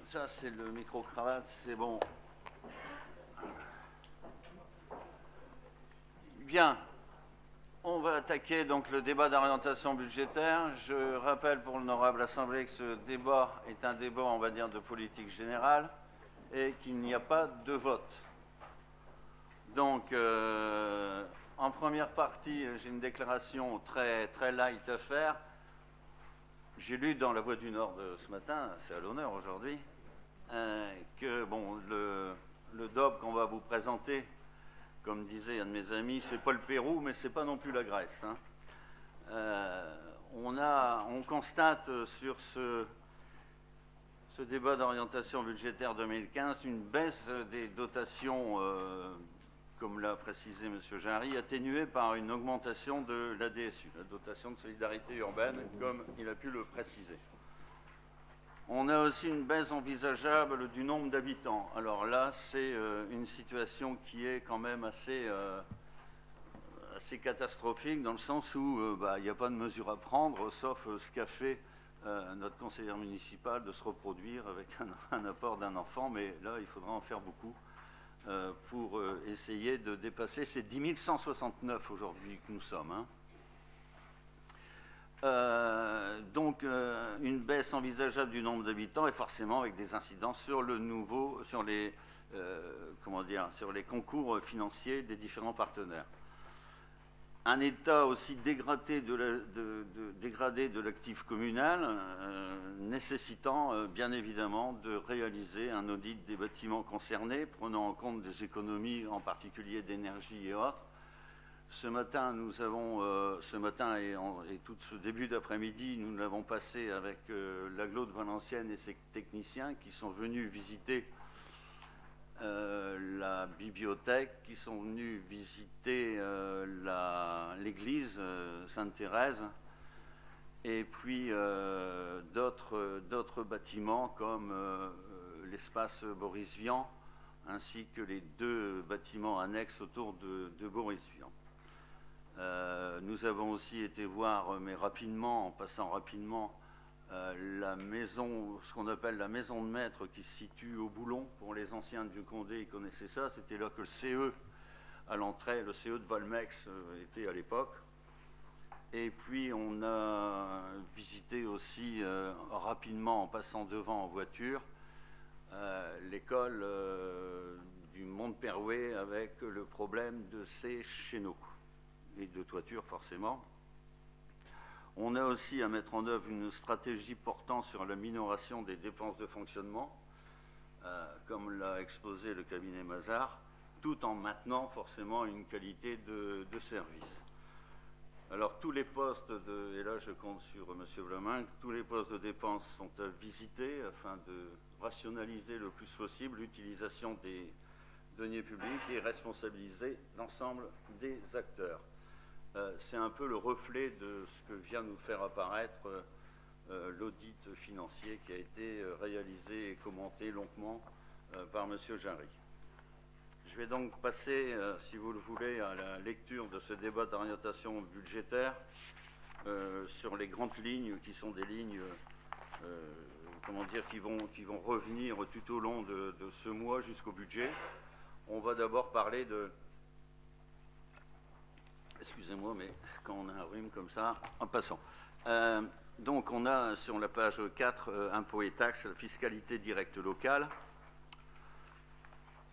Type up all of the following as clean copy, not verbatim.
Ça, c'est le micro-cravate, c'est bon. Bien. On va attaquer donc le débat d'orientation budgétaire. Je rappelle pour l'honorable Assemblée que ce débat est un débat, on va dire, de politique générale et qu'il n'y a pas de vote. Donc, en première partie, j'ai une déclaration très light à faire. J'ai lu dans La Voix du Nord de ce matin, c'est à l'honneur aujourd'hui, que bon, le DOB qu'on va vous présenter, comme disait un de mes amis, c'est pas le Pérou, mais c'est pas non plus la Grèce. Hein. On constate sur ce débat d'orientation budgétaire 2015 une baisse des dotations, comme l'a précisé M. Jarry, atténuée par une augmentation de la DSU, la dotation de solidarité urbaine, comme il a pu le préciser. On a aussi une baisse envisageable du nombre d'habitants. Alors là, c'est une situation qui est quand même assez catastrophique, dans le sens où il n'y a pas de mesure à prendre, sauf ce qu'a fait notre conseillère municipale de se reproduire avec un apport d'un enfant, mais là, il faudra en faire beaucoup pour essayer de dépasser ces 10 169 aujourd'hui que nous sommes. Hein. Donc une baisse envisageable du nombre d'habitants et forcément avec des incidences sur sur les concours financiers des différents partenaires. Un état aussi dégradé de l'actif communal, nécessitant bien évidemment de réaliser un audit des bâtiments concernés, prenant en compte des économies, en particulier d'énergie et autres. Ce matin et tout ce début d'après-midi, nous l'avons passé avec l'agglo de Valenciennes et ses techniciens qui sont venus visiter la bibliothèque, qui sont venus visiter l'église Sainte-Thérèse, et puis d'autres bâtiments comme l'espace Boris Vian, ainsi que les deux bâtiments annexes autour de Boris Vian. Nous avons aussi été voir, mais rapidement, en passant rapidement, la maison, ce qu'on appelle la maison de maître qui se situe au Boulon. Pour les anciens du Condé, ils connaissaient ça. C'était là que le CE, à l'entrée, le CE de Valmex était à l'époque. Et puis on a visité aussi rapidement, en passant devant en voiture, l'école du Mont-Perouet avec le problème de ses chéneaux et de toiture forcément. On a aussi à mettre en œuvre une stratégie portant sur la minoration des dépenses de fonctionnement, comme l'a exposé le cabinet Mazars, tout en maintenant forcément une qualité de service. Alors tous les postes, et là je compte sur M. Vlaminck, tous les postes de dépenses sont à visiter afin de rationaliser le plus possible l'utilisation des deniers publics et responsabiliser l'ensemble des acteurs. C'est un peu le reflet de ce que vient nous faire apparaître l'audit financier qui a été réalisé et commenté longuement par M. Jarry. Je vais donc passer, si vous le voulez, à la lecture de ce débat d'orientation budgétaire sur les grandes lignes qui sont des lignes qui vont revenir tout au long de ce mois jusqu'au budget. On va d'abord parler de... Excusez-moi, mais quand on a un rhume comme ça, en passant. Donc on a sur la page 4 impôts et taxes, fiscalité directe locale.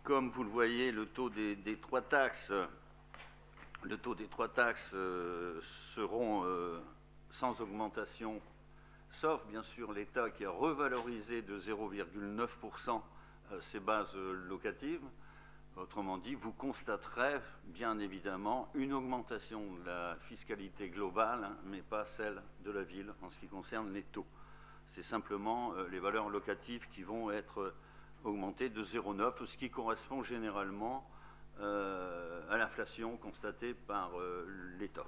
Comme vous le voyez, le taux des trois taxes seront sans augmentation, sauf bien sûr l'État qui a revalorisé de 0,9% ses bases locatives. Autrement dit, vous constaterez bien évidemment une augmentation de la fiscalité globale, hein, mais pas celle de la ville en ce qui concerne les taux. C'est simplement les valeurs locatives qui vont être augmentées de 0,9, ce qui correspond généralement à l'inflation constatée par l'État.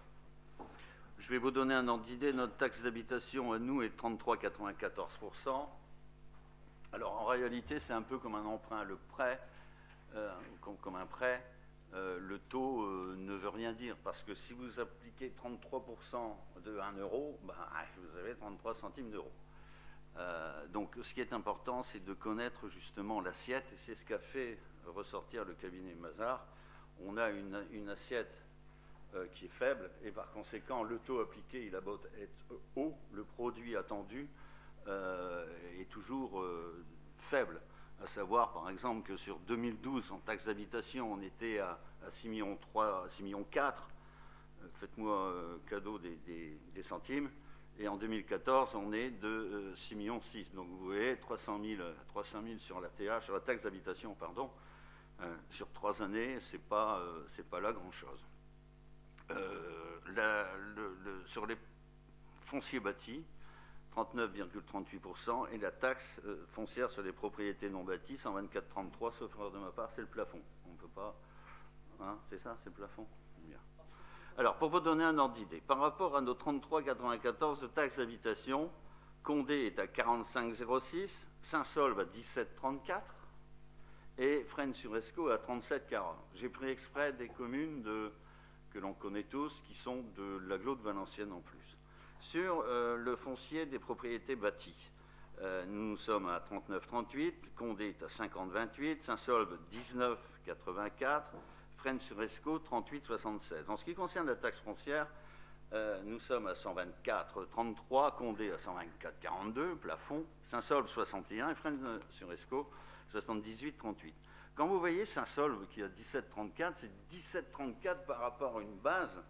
Je vais vous donner un ordre d'idée. Notre taxe d'habitation à nous est de 33,94%. Alors en réalité, c'est un peu comme un emprunt, le prêt. Comme un prêt, le taux ne veut rien dire, parce que si vous appliquez 33% de 1 euro, vous avez 33 centimes d'euros. Donc ce qui est important, c'est de connaître justement l'assiette, et c'est ce qu'a fait ressortir le cabinet Mazars. On a une assiette qui est faible, et par conséquent, le taux appliqué, il a beau être haut, le produit attendu est toujours faible. À savoir, par exemple, que sur 2012, en taxe d'habitation, on était à 6,3 millions, 6,4 millions. Faites-moi cadeau des centimes. Et en 2014, on est de 6,6 millions. Donc vous voyez, 300 000 sur la TH, sur la taxe d'habitation, pardon, sur 3 années, c'est pas là grand-chose. Sur les fonciers bâtis, 39,38%, et la taxe foncière sur les propriétés non bâties, 124,33, sauf erreur de ma part, c'est le plafond. On ne peut pas... Hein, c'est ça, c'est le plafond. Bien. Alors, pour vous donner un ordre d'idée, par rapport à nos 33,94 de taxe d'habitation, Condé est à 45,06, Saint-Saulve à 17,34 et Fresnes-sur-Escaut à 37,40. J'ai pris exprès des communes que l'on connaît tous, qui sont de l'agglo de Valenciennes en plus. Sur le foncier des propriétés bâties, nous sommes à 39,38, Condé est à 50,28, Saint-Saulve 19,84, Fresnes-sur-Escaut 38,76. En ce qui concerne la taxe foncière, nous sommes à 124,33, Condé à 124,42, plafond, Saint-Saulve 61 et Fresnes-sur-Escaut 78,38. Quand vous voyez Saint-Saulve qui a 17,34, c'est 17,34 par rapport à une base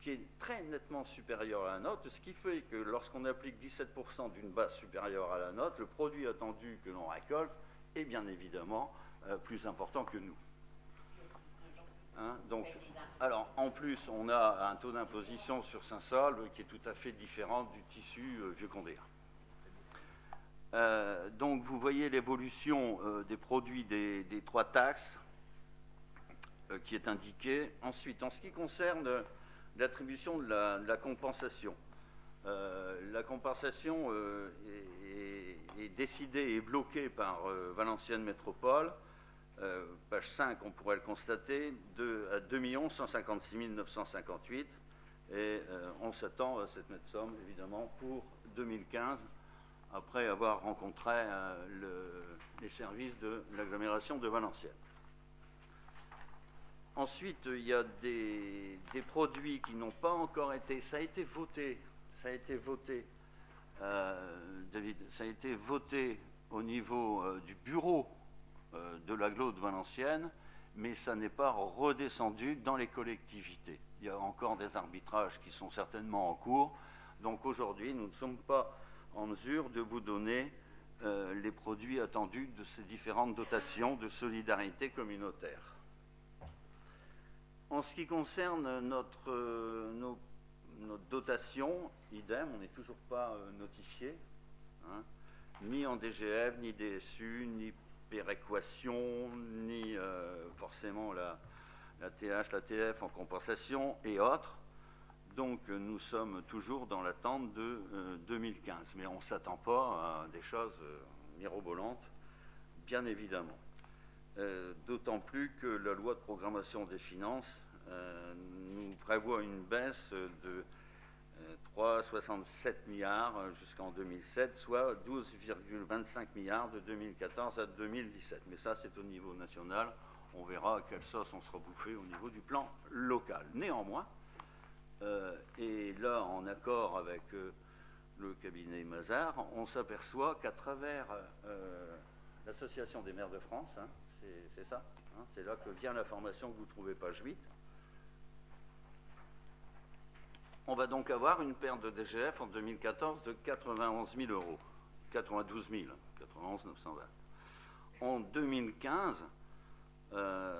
qui est très nettement supérieure à la nôtre, ce qui fait que lorsqu'on applique 17% d'une base supérieure à la nôtre, le produit attendu que l'on récolte est bien évidemment plus important que nous. Hein, donc, alors, en plus, on a un taux d'imposition sur Saint-Saulve qui est tout à fait différent du tissu vieux-condéen. Donc, vous voyez l'évolution des produits des 3 taxes qui est indiquée. Ensuite, en ce qui concerne l'attribution de la compensation. La compensation est décidée et bloquée par Valenciennes Métropole. Page 5, on pourrait le constater, à 2 156 958. Et on s'attend à cette nette somme, évidemment, pour 2015, après avoir rencontré les services de l'agglomération de Valenciennes. Ensuite, il y a des produits qui n'ont pas encore été... Ça a été voté, David, ça a été voté au niveau du bureau de l'agglo de Valenciennes, mais ça n'est pas redescendu dans les collectivités. Il y a encore des arbitrages qui sont certainement en cours. Donc aujourd'hui, nous ne sommes pas en mesure de vous donner les produits attendus de ces différentes dotations de solidarité communautaire. En ce qui concerne notre dotation, idem, on n'est toujours pas notifié, hein, ni en DGF, ni DSU, ni péréquation, ni forcément la TH, la TF en compensation et autres. Donc nous sommes toujours dans l'attente de 2015. Mais on ne s'attend pas à des choses mirobolantes, bien évidemment. D'autant plus que la loi de programmation des finances nous prévoit une baisse de 3,67 milliards jusqu'en 2007, soit 12,25 milliards de 2014 à 2017. Mais ça, c'est au niveau national. On verra à quelle sauce on sera bouffé au niveau du plan local. Néanmoins, et là, en accord avec le cabinet Mazars, on s'aperçoit qu'à travers l'Association des maires de France, hein, c'est ça, hein, c'est là que vient l'information que vous trouvez page 8, on va donc avoir une perte de DGF en 2014 de 91 000 euros, 92 000, 91 920. En 2015,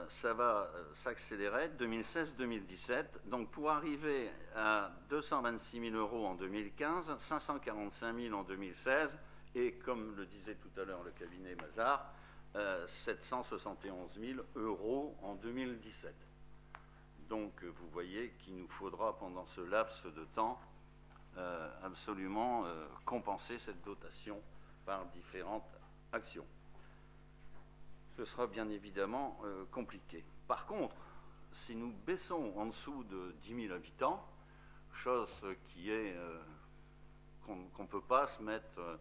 ça va s'accélérer, 2016-2017, donc pour arriver à 226 000 euros en 2015, 545 000 en 2016, et comme le disait tout à l'heure le cabinet Mazars, 771 000 euros en 2017. Donc vous voyez qu'il nous faudra pendant ce laps de temps absolument compenser cette dotation par différentes actions. Ce sera bien évidemment compliqué. Par contre, si nous baissons en dessous de 10 000 habitants, chose qui est qu'on ne peut pas se mettre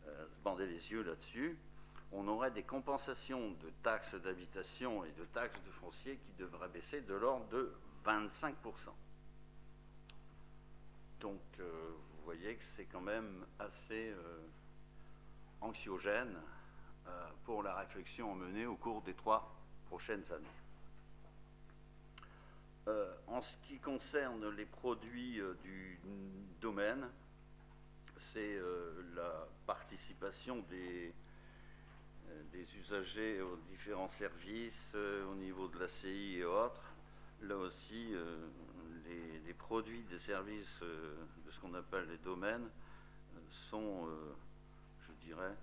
se bander les yeux là-dessus, on aurait des compensations de taxes d'habitation et de taxes de foncier qui devraient baisser de l'ordre de 25%. Donc, vous voyez que c'est quand même assez anxiogène pour la réflexion menée au cours des 3 prochaines années. En ce qui concerne les produits du domaine, c'est la participation des usagers aux différents services au niveau de la CI et autres. Là aussi, les produits des services de ce qu'on appelle les domaines sont, je dirais,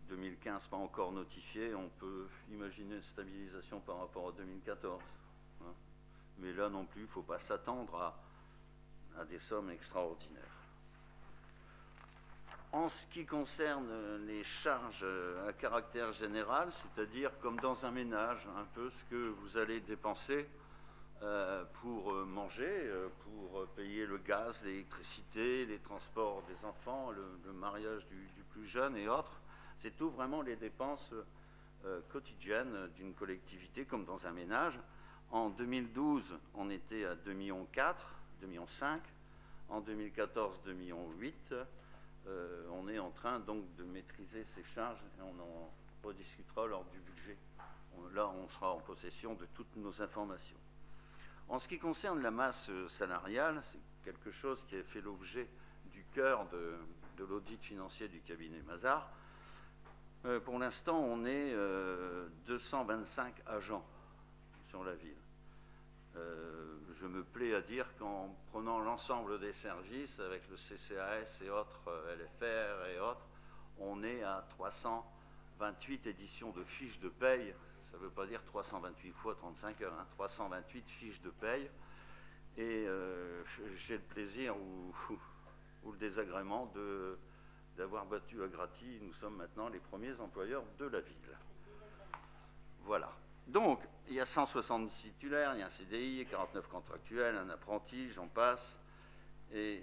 2015 pas encore notifiés. On peut imaginer une stabilisation par rapport à 2014. Hein. Mais là non plus, il ne faut pas s'attendre à des sommes extraordinaires. En ce qui concerne les charges à caractère général, c'est-à-dire comme dans un ménage, un peu ce que vous allez dépenser pour manger, pour payer le gaz, l'électricité, les transports des enfants, le mariage du plus jeune et autres, c'est tout vraiment les dépenses quotidiennes d'une collectivité comme dans un ménage. En 2012, on était à 2,4 millions, 2,5 millions. En 2014, 2,8 millions. On est en train donc de maîtriser ces charges et on en rediscutera lors du budget. Là, on sera en possession de toutes nos informations. En ce qui concerne la masse salariale, c'est quelque chose qui a fait l'objet du cœur de l'audit financier du cabinet Mazars. Pour l'instant, on est 225 agents sur la ville. Je me plais à dire qu'en prenant l'ensemble des services, avec le CCAS et autres, LFR et autres, on est à 328 éditions de fiches de paye. Ça ne veut pas dire 328 fois 35 heures, hein, 328 fiches de paye. Et j'ai le plaisir ou le désagrément d'avoir battu à gratis. Nous sommes maintenant les premiers employeurs de la ville. Voilà. Donc, il y a 170 titulaires, il y a un CDI, 49 contractuels, un apprenti, j'en passe, et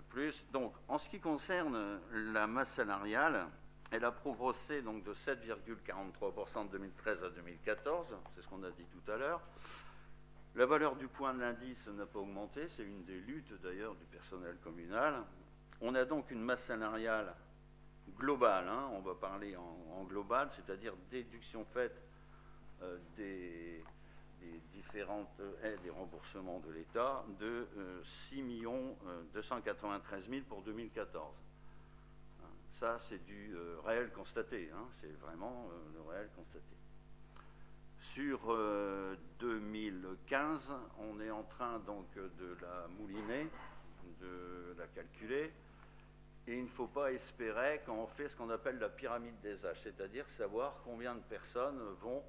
plus. Donc, en ce qui concerne la masse salariale, elle a progressé donc, de 7,43% de 2013 à 2014, c'est ce qu'on a dit tout à l'heure. La valeur du point de l'indice n'a pas augmenté, c'est une des luttes d'ailleurs du personnel communal. On a donc une masse salariale globale, hein, on va parler en global, c'est-à-dire déduction faite des différentes aides et remboursements de l'État de 6 293 000 pour 2014. Ça, c'est du réel constaté, hein, c'est vraiment le réel constaté. Sur 2015, on est en train donc de la mouliner, de la calculer, et il ne faut pas espérer quand on fait ce qu'on appelle la pyramide des âges, c'est-à-dire savoir combien de personnes vont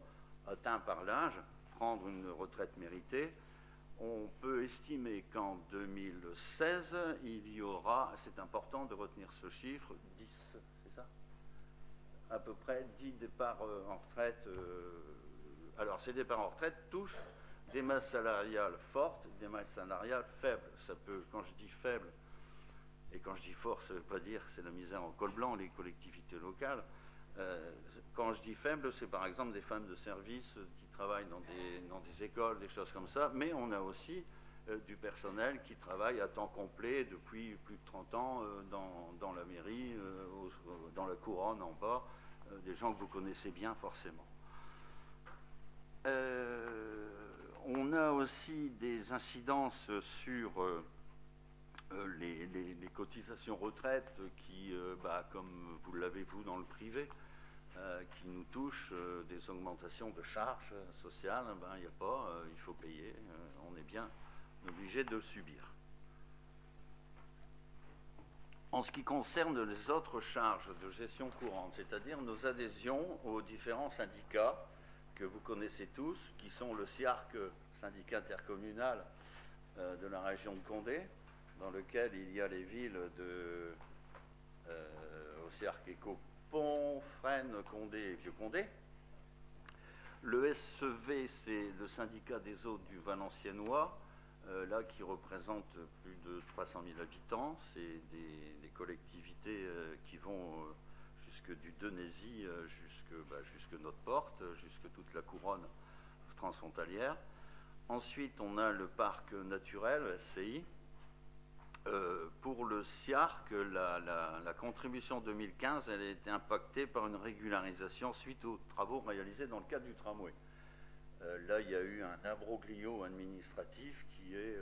atteint par l'âge, prendre une retraite méritée. On peut estimer qu'en 2016, il y aura, c'est important de retenir ce chiffre, 10, c'est ça ? À peu près 10 départs en retraite. Alors, ces départs en retraite touchent des masses salariales fortes, des masses salariales faibles. Ça peut, quand je dis faible, et quand je dis fort, ça ne veut pas dire que c'est la misère en col blanc, les collectivités locales. Quand je dis faible, c'est par exemple des femmes de service qui travaillent dans des écoles, des choses comme ça, mais on a aussi du personnel qui travaille à temps complet depuis plus de 30 ans dans la mairie, dans la couronne en bas, des gens que vous connaissez bien forcément. On a aussi des incidences sur les cotisations retraite qui, comme vous l'avez vous dans le privé, qui nous touchent des augmentations de charges sociales, il n'y a pas, il faut payer, on est bien obligé de le subir. En ce qui concerne les autres charges de gestion courante, c'est-à-dire nos adhésions aux différents syndicats que vous connaissez tous, qui sont le SIARC, syndicat intercommunal de la région de Condé, dans lequel il y a les villes de Auxerre, Écopon, Fresnes, Condé et Vieux-Condé. Le SEV, c'est le syndicat des eaux du Valenciennois, là qui représente plus de 300 000 habitants. C'est des collectivités qui vont jusque du Denésy, jusque notre porte, jusque toute la couronne transfrontalière. Ensuite, on a le parc naturel, SCI. Pour le SIARC, la contribution 2015, elle a été impactée par une régularisation suite aux travaux réalisés dans le cadre du tramway. Là, il y a eu un imbroglio administratif qui est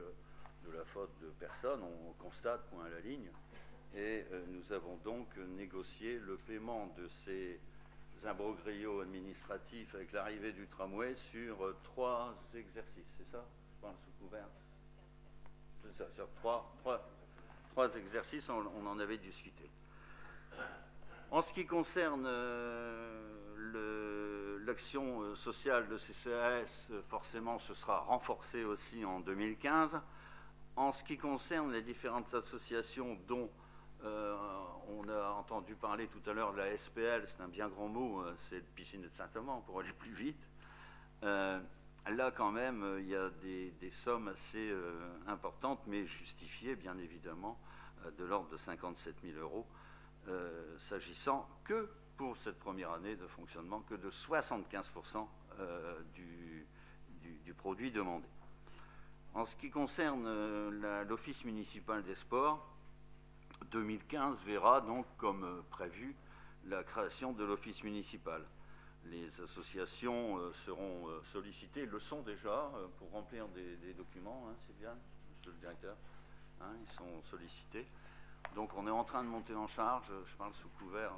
de la faute de personne, on constate, point à la ligne, et nous avons donc négocié le paiement de ces imbroglios administratifs avec l'arrivée du tramway sur 3 exercices, c'est ça? Je parle sous couvert. C'est ça, sur 3 exercices, on en avait discuté. En ce qui concerne l'action sociale de CCAS, forcément, ce sera renforcé aussi en 2015. En ce qui concerne les différentes associations dont on a entendu parler tout à l'heure de la SPL, c'est un bien grand mot, c'est le Piscine de Saint-Amand pour aller plus vite. Là, quand même, il y a des sommes assez importantes, mais justifiées, bien évidemment, de l'ordre de 57 000 euros, s'agissant que pour cette première année de fonctionnement, que de 75% du produit demandé. En ce qui concerne l'Office municipal des sports, 2015 verra donc, comme prévu, la création de l'Office municipal. Les associations seront sollicitées, le sont déjà, pour remplir des documents, hein, c'est bien, monsieur le directeur, hein, ils sont sollicités. Donc on est en train de monter en charge, je parle sous couvert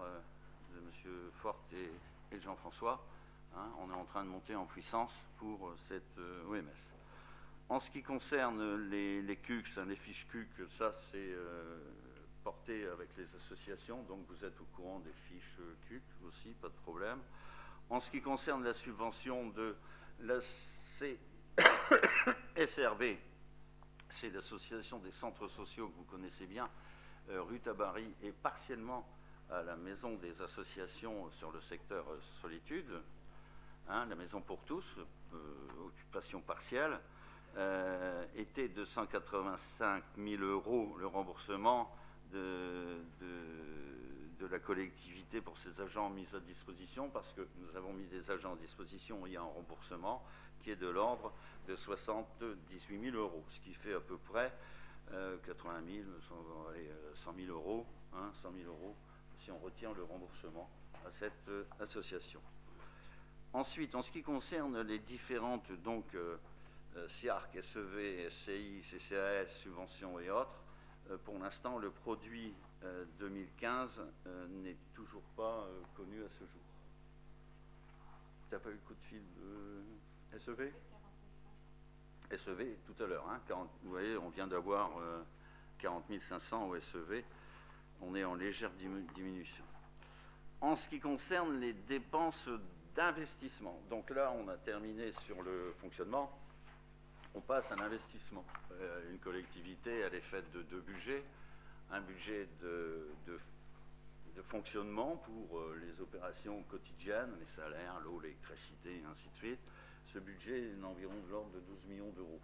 de monsieur Forte et de Jean-François, hein, on est en train de monter en puissance pour cette OMS. En ce qui concerne les CUCS, hein, les fiches CUC, ça c'est porté avec les associations, donc vous êtes au courant des fiches CUC aussi, pas de problème. En ce qui concerne la subvention de la SRB, c'est l'association des centres sociaux que vous connaissez bien, rue Tabary, et partiellement à la maison des associations sur le secteur solitude, hein, la maison pour tous, occupation partielle, était de 185 000 euros le remboursement de la collectivité pour ces agents mis à disposition, parce que nous avons mis des agents à disposition, il y a un remboursement qui est de l'ordre de 78 000 euros, ce qui fait à peu près 80 000, 100 000 euros, hein, 100 000 euros, si on retient le remboursement à cette association. Ensuite, en ce qui concerne les différentes donc SIARC, SEV, SCI, CCAS, subventions et autres, pour l'instant, le produit 2015 n'est toujours pas connu à ce jour. Tu n'as pas eu le coup de fil de SEV? SEV tout à l'heure, hein, vous voyez, on vient d'avoir 40 500 au SEV, on est en légère diminution. En ce qui concerne les dépenses d'investissement, donc là on a terminé sur le fonctionnement, on passe à l'investissement. Une collectivité, elle est faite de 2 budgets, un budget de fonctionnement pour les opérations quotidiennes, les salaires, l'eau, l'électricité, et ainsi de suite. Ce budget est d'environ de l'ordre de 12 millions d'euros.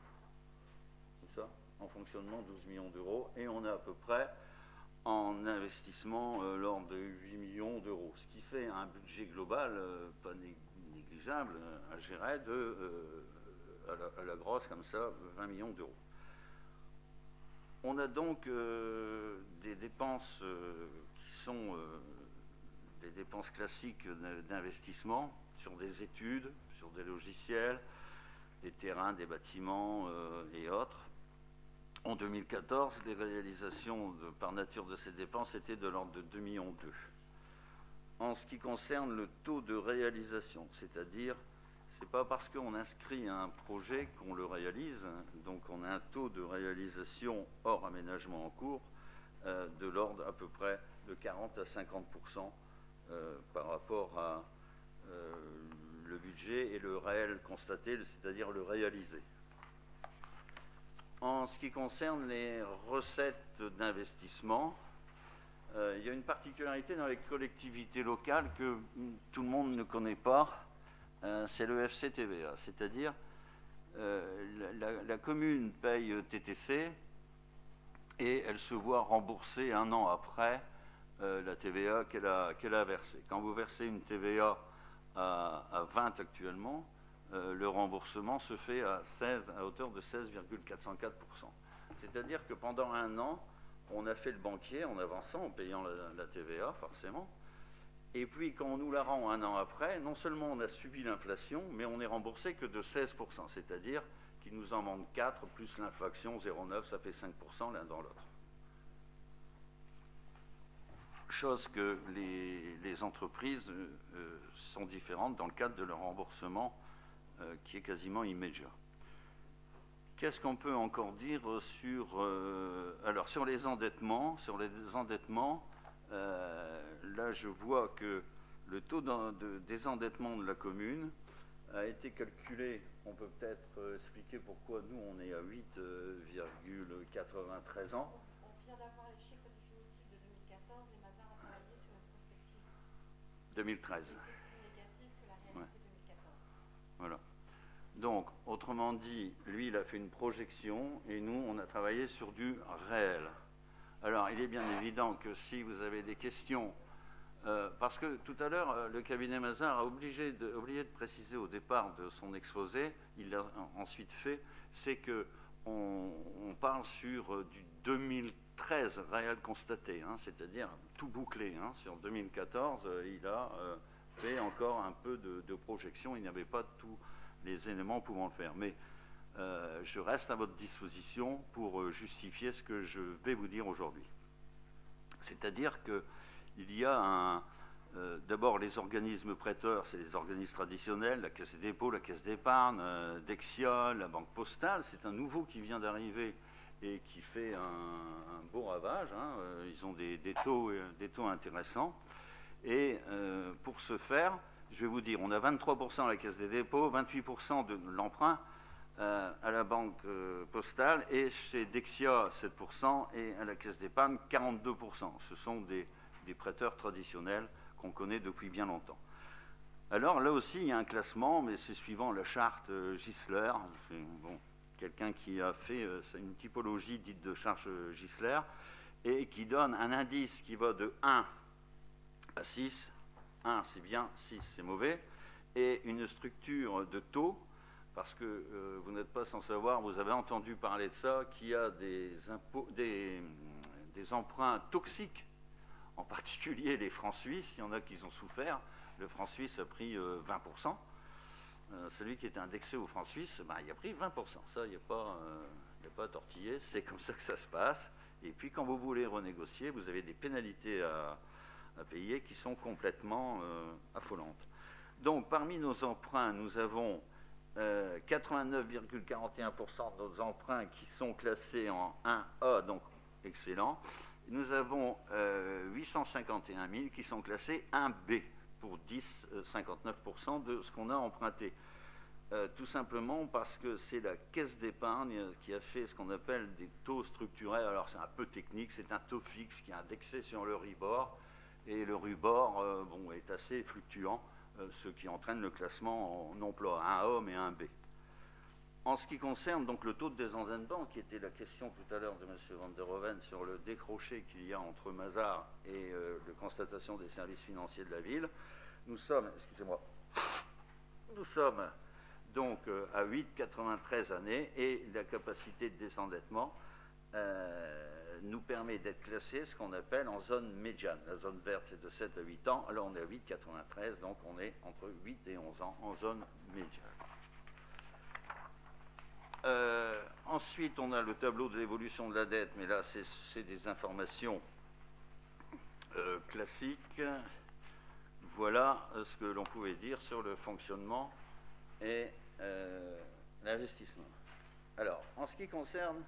C'est ça? En fonctionnement, 12 millions d'euros. Et on a à peu près en investissement l'ordre de 8 millions d'euros. Ce qui fait un budget global pas négligeable à gérer à la grosse, comme ça, 20 millions d'euros. On a donc des dépenses qui sont des dépenses classiques d'investissement sur des études, sur des logiciels, des terrains, des bâtiments et autres. En 2014, les réalisations par nature de ces dépenses étaient de l'ordre de 2,2 millions. En ce qui concerne le taux de réalisation, c'est-à-dire, c'est pas parce qu'on inscrit un projet qu'on le réalise, donc on a un taux de réalisation hors aménagement en cours de l'ordre à peu près de 40 à 50% par rapport à le budget et le réel constaté, c'est-à-dire le réalisé. En ce qui concerne les recettes d'investissement, il y a une particularité dans les collectivités locales que tout le monde ne connaît pas, c'est le FCTVA, c'est-à-dire la commune paye TTC et elle se voit rembourser un an après la TVA qu'elle a versée. Quand vous versez une TVA à 20 actuellement, le remboursement se fait à hauteur de 16,404%. C'est-à-dire que pendant un an, on a fait le banquier en avançant, en payant la TVA forcément. Et puis quand on nous la rend un an après, non seulement on a subi l'inflation, mais on n'est remboursé que de 16%. C'est-à-dire qu'il nous en manque 4, plus l'inflation 0,9, ça fait 5% l'un dans l'autre. Chose que les entreprises sont différentes dans le cadre de leur remboursement qui est quasiment immédiat. Qu'est-ce qu'on peut encore dire sur, alors sur les endettements, là je vois que le taux de désendettement de la commune a été calculé. On peut peut-être expliquer pourquoi nous on est à 8,93 ans. On vient d'avoir les chiffres définitifs de 2014 et Mazars a travaillé sur une prospective 2013. Qui était plus négative que la réalité 2014. Voilà. Donc, autrement dit, lui, il a fait une projection et nous, on a travaillé sur du réel. Alors, il est bien évident que si vous avez des questions, parce que tout à l'heure, le cabinet Mazars a oublié de préciser au départ de son exposé, il l'a ensuite fait, c'est que on parle sur du 2013 réel constaté, hein, c'est-à-dire tout bouclé. Hein, sur 2014, il a fait encore un peu de projection, il n'y avait pas tous les éléments pouvant le faire. Mais je reste à votre disposition pour justifier ce que je vais vous dire aujourd'hui. C'est-à-dire qu'il y a d'abord les organismes prêteurs, c'est les organismes traditionnels, la Caisse des dépôts, la Caisse d'épargne, Dexia, la Banque postale. C'est un nouveau qui vient d'arriver et qui fait un beau ravage. Hein. Ils ont des taux intéressants. Et pour ce faire, je vais vous dire, on a 23% à la Caisse des dépôts, 28% de l'emprunt à la Banque postale, et chez Dexia 7%, et à la Caisse d'épargne 42%. Ce sont des prêteurs traditionnels qu'on connaît depuis bien longtemps. Alors là aussi, il y a un classement, mais c'est suivant la charte Gisler. Bon, quelqu'un qui a fait une typologie dite de charte Gisler, et qui donne un indice qui va de 1 à 6. 1 c'est bien, 6 c'est mauvais, et une structure de taux, parce que vous n'êtes pas sans savoir, vous avez entendu parler de ça, qu'il y a des emprunts toxiques, en particulier les francs suisses. Il y en a qui ont souffert. Le franc suisse a pris 20%. Celui qui était indexé au franc suisse, ben, il a pris 20%. Ça, il n'y a pas à tortiller, c'est comme ça que ça se passe. Et puis quand vous voulez renégocier, vous avez des pénalités à payer qui sont complètement affolantes. Donc parmi nos emprunts, nous avons 89,41% de nos emprunts qui sont classés en 1A, donc excellent. Nous avons 851 000 qui sont classés 1B pour 59% de ce qu'on a emprunté. Tout simplement parce que c'est la Caisse d'épargne qui a fait ce qu'on appelle des taux structurels. Alors c'est un peu technique, c'est un taux fixe qui est indexé sur le Euribor, et le Euribor est assez fluctuant, ce qui entraîne le classement en emploi, un A mais un B. En ce qui concerne donc le taux de désendettement, qui était la question tout à l'heure de M. Van der Hoeven sur le décroché qu'il y a entre Mazars et la constatation des services financiers de la ville, nous sommes donc à 8,93 années, et la capacité de désendettement nous permet d'être classé ce qu'on appelle en zone médiane. La zone verte, c'est de 7 à 8 ans. Alors on est à 8,93, donc on est entre 8 et 11 ans en zone médiane. Ensuite, on a le tableau de l'évolution de la dette, mais là, c'est des informations classiques. Voilà ce que l'on pouvait dire sur le fonctionnement et l'investissement. Alors, en ce qui concerne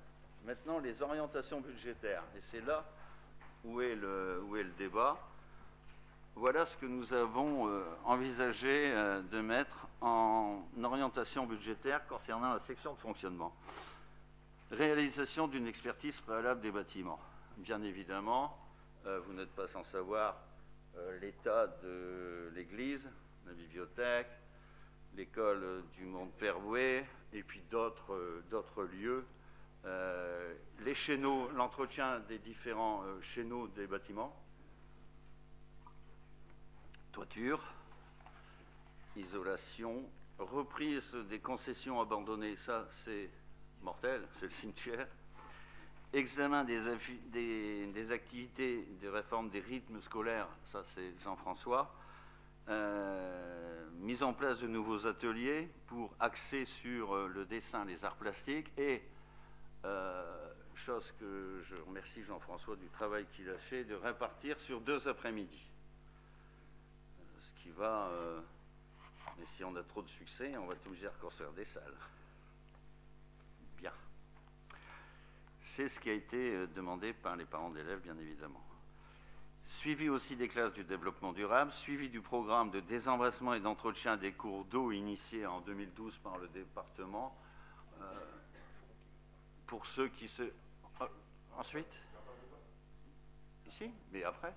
maintenant les orientations budgétaires, et c'est là où est le débat, voilà ce que nous avons envisagé de mettre en orientation budgétaire concernant la section de fonctionnement. Réalisation d'une expertise préalable des bâtiments. Bien évidemment, vous n'êtes pas sans savoir l'état de l'église, la bibliothèque, l'école du Mont Perouet, et puis d'autres lieux. Les chéneaux, l'entretien des différents chéneaux des bâtiments, peinture, isolation, reprise des concessions abandonnées, ça c'est mortel, c'est le cimetière, examen des activités, des réformes des rythmes scolaires, ça c'est Jean-François, mise en place de nouveaux ateliers pour axer sur le dessin, les arts plastiques et, chose que je remercie Jean-François du travail qu'il a fait, de répartir sur 2 après-midi. Ce qui va, mais si on a trop de succès, on va être obligé de reconstruire des salles. Bien. C'est ce qui a été demandé par les parents d'élèves, bien évidemment. Suivi aussi des classes du développement durable, suivi du programme de désembrassement et d'entretien des cours d'eau initié en 2012 par le département. Pour ceux qui se... ensuite ici, mais après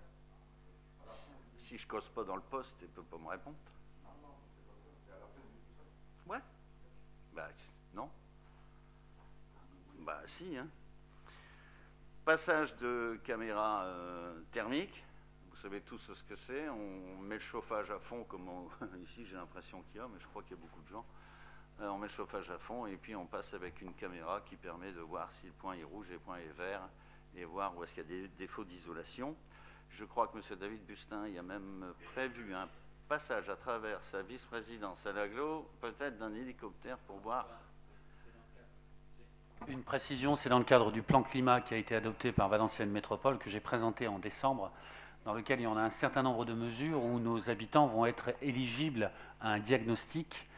si je cause pas dans le poste, il ne peut pas me répondre. Ouais. Bah non. Bah si, hein. Passage de caméra thermique, vous savez tous ce que c'est, on met le chauffage à fond, comme ici j'ai l'impression qu'il y a, mais je crois qu'il y a beaucoup de gens. On met le chauffage à fond et puis on passe avec une caméra qui permet de voir si le point est rouge et le point est vert et voir où est-ce qu'il y a des défauts d'isolation. Je crois que M. David Bustin y a même prévu un passage à travers sa vice-présidence à l'agglo, peut-être d'un hélicoptère pour voir... Une précision, c'est dans le cadre du plan climat qui a été adopté par Valenciennes Métropole, que j'ai présenté en décembre, dans lequel il y en a un certain nombre de mesures où nos habitants vont être éligibles à un diagnostic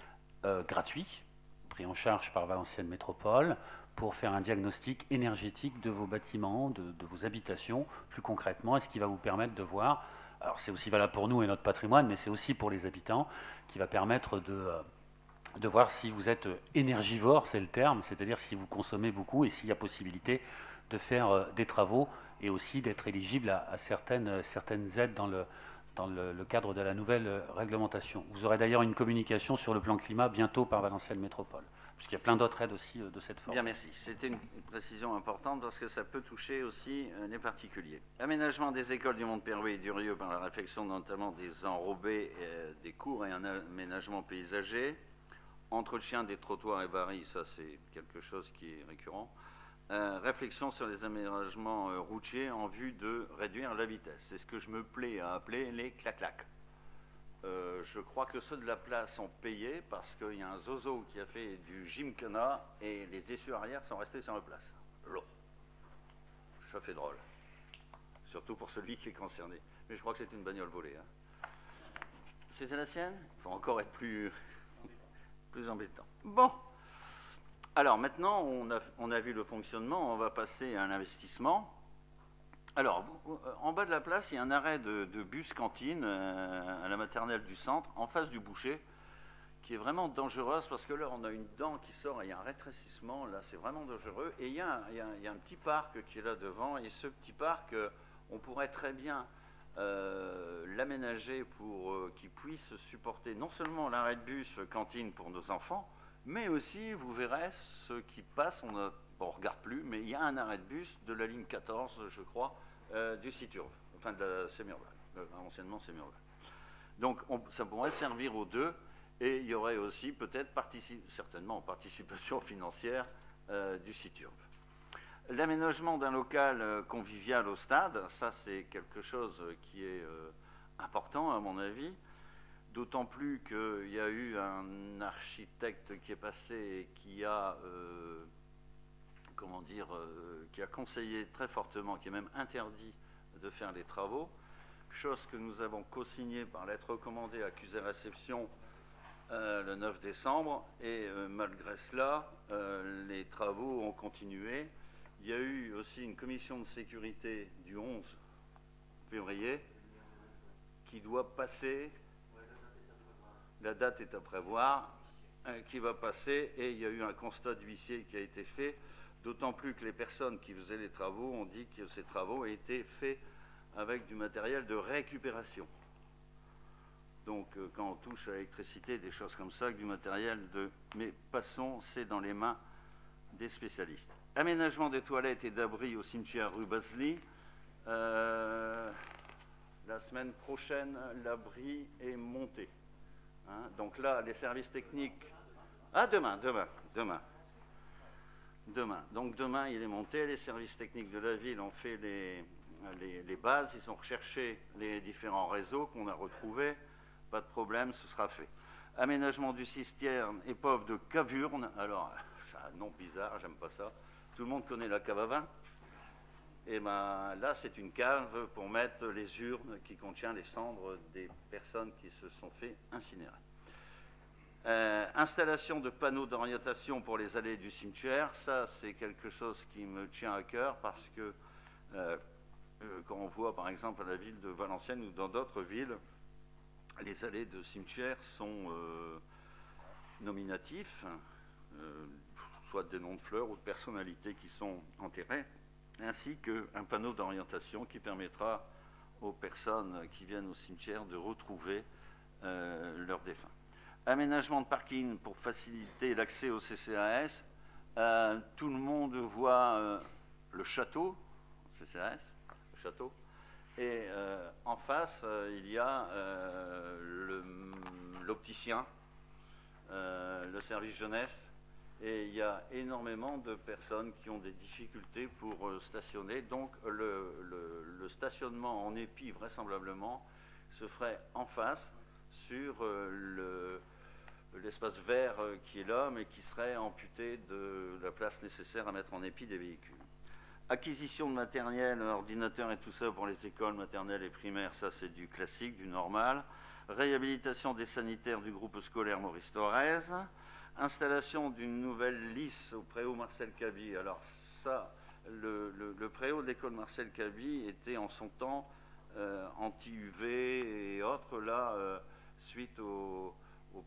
gratuit, pris en charge par Valenciennes Métropole, pour faire un diagnostic énergétique de vos bâtiments, de vos habitations, plus concrètement, et ce qui va vous permettre de voir, alors c'est aussi valable pour nous et notre patrimoine, mais c'est aussi pour les habitants, qui va permettre de voir si vous êtes énergivore, c'est le terme, c'est-à-dire si vous consommez beaucoup et s'il y a possibilité de faire des travaux et aussi d'être éligible à certaines aides dans le cadre de la nouvelle réglementation. Vous aurez d'ailleurs une communication sur le plan climat bientôt par Valenciennes Métropole, puisqu'il y a plein d'autres aides aussi de cette forme. Bien, merci. C'était une précision importante parce que ça peut toucher aussi les particuliers. Aménagement des écoles du Mont-Perruet et du Rieu par la réflexion notamment des enrobés, des cours et un aménagement paysager. Entretien des trottoirs et barils, ça c'est quelque chose qui est récurrent. Réflexion sur les aménagements routiers en vue de réduire la vitesse. C'est ce que je me plais à appeler les clac-clac. Je crois que ceux de la place ont payé parce qu'il y a un zozo qui a fait du gymkhana et les essieux arrière sont restés sur la place. L'eau. Ça fait drôle. Surtout pour celui qui est concerné. Mais je crois que c'est une bagnole volée. Hein. C'était la sienne ? Il faut encore être plus embêtant. Bon. Alors maintenant, on a vu le fonctionnement, on va passer à l'investissement. Alors, en bas de la place, il y a un arrêt de bus cantine à la maternelle du centre, en face du boucher, qui est vraiment dangereuse parce que là, on a une dent qui sort et il y a un rétrécissement, là, c'est vraiment dangereux. Et il y a un petit parc qui est là devant, et ce petit parc, on pourrait très bien l'aménager pour qu'il puisse supporter non seulement l'arrêt de bus cantine pour nos enfants, mais aussi, vous verrez, ceux qui passent, on ne regarde plus, mais il y a un arrêt de bus de la ligne 14, je crois, du Citurbe, enfin de la Sémurval, anciennement Sémurval. Donc ça pourrait servir aux deux, et il y aurait aussi peut-être certainement participation financière du Citurbe. L'aménagement d'un local convivial au stade, ça c'est quelque chose qui est important à mon avis, d'autant plus qu'il y a eu un architecte qui est passé et qui a, qui a conseillé très fortement, qui est même interdit de faire les travaux, chose que nous avons co-signée par lettre recommandée accusé-réception le 9 décembre, et malgré cela, les travaux ont continué. Il y a eu aussi une commission de sécurité du 11 février qui doit passer, la date est à prévoir, qui va passer, et il y a eu un constat d'huissier qui a été fait, d'autant plus que les personnes qui faisaient les travaux ont dit que ces travaux étaient faits avec du matériel de récupération. Donc quand on touche à l'électricité, des choses comme ça, avec du matériel de... Mais passons, c'est dans les mains des spécialistes. Aménagement des toilettes et d'abris au cimetière rue Basely. Là la semaine prochaine, l'abri est monté. Hein, donc là, les services techniques... Ah, demain. Donc demain, il est monté. Les services techniques de la ville ont fait les bases. Ils ont recherché les différents réseaux qu'on a retrouvés. Pas de problème, ce sera fait. Aménagement du cisterne, épave de cavurne. Alors, c'est un nom bizarre, j'aime pas ça. Tout le monde connaît la cave à vin. Et ben là, c'est une cave pour mettre les urnes qui contient les cendres des personnes qui se sont fait incinérer. Installation de panneaux d'orientation pour les allées du cimetière, ça c'est quelque chose qui me tient à cœur parce que quand on voit par exemple à la ville de Valenciennes ou dans d'autres villes, les allées de cimetière sont nominatifs, soit des noms de fleurs ou de personnalités qui sont enterrées, ainsi qu'un panneau d'orientation qui permettra aux personnes qui viennent au cimetière de retrouver leurs défunts. Aménagement de parking pour faciliter l'accès au CCAS. Tout le monde voit le château, CCAS, le château. Et en face, il y a l'opticien, le service jeunesse. Et il y a énormément de personnes qui ont des difficultés pour stationner. Donc le stationnement en épi, vraisemblablement, se ferait en face sur l'espace vert qui est là, mais qui serait amputé de la place nécessaire à mettre en épi des véhicules. Acquisition de matériel, ordinateur et tout ça pour les écoles maternelles et primaires, ça c'est du classique, du normal. Réhabilitation des sanitaires du groupe scolaire Maurice Thorez. Installation d'une nouvelle lisse au préau Marcel Caby. Alors ça, le préau de l'école Marcel Caby était en son temps anti-UV et autres. Là, suite au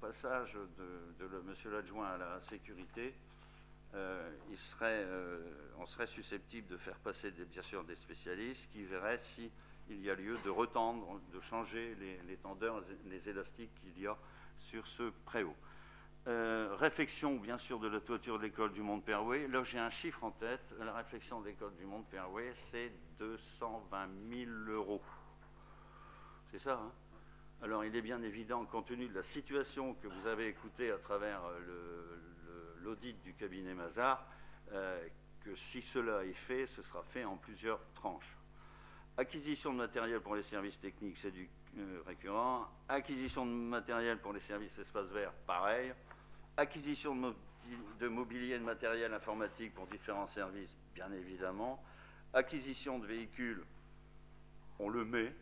passage de monsieur l'adjoint à la sécurité, on serait susceptible de faire passer bien sûr des spécialistes qui verraient s'il y a lieu de retendre, de changer les tendeurs, les élastiques qu'il y a sur ce préau. Réfection bien sûr de la toiture de l'école du Mont-Perouet. Là j'ai un chiffre en tête, la réfection de l'école du Mont-Perouet c'est 220 000 €. C'est ça, hein? Alors il est bien évident, compte tenu de la situation que vous avez écoutée à travers l'audit du cabinet Mazars, que si cela est fait, ce sera fait en plusieurs tranches. Acquisition de matériel pour les services techniques, c'est du récurrent. Acquisition de matériel pour les services espaces verts, pareil. Acquisition de mobilier et de matériel informatique pour différents services, bien évidemment. Acquisition de véhicules, on le met.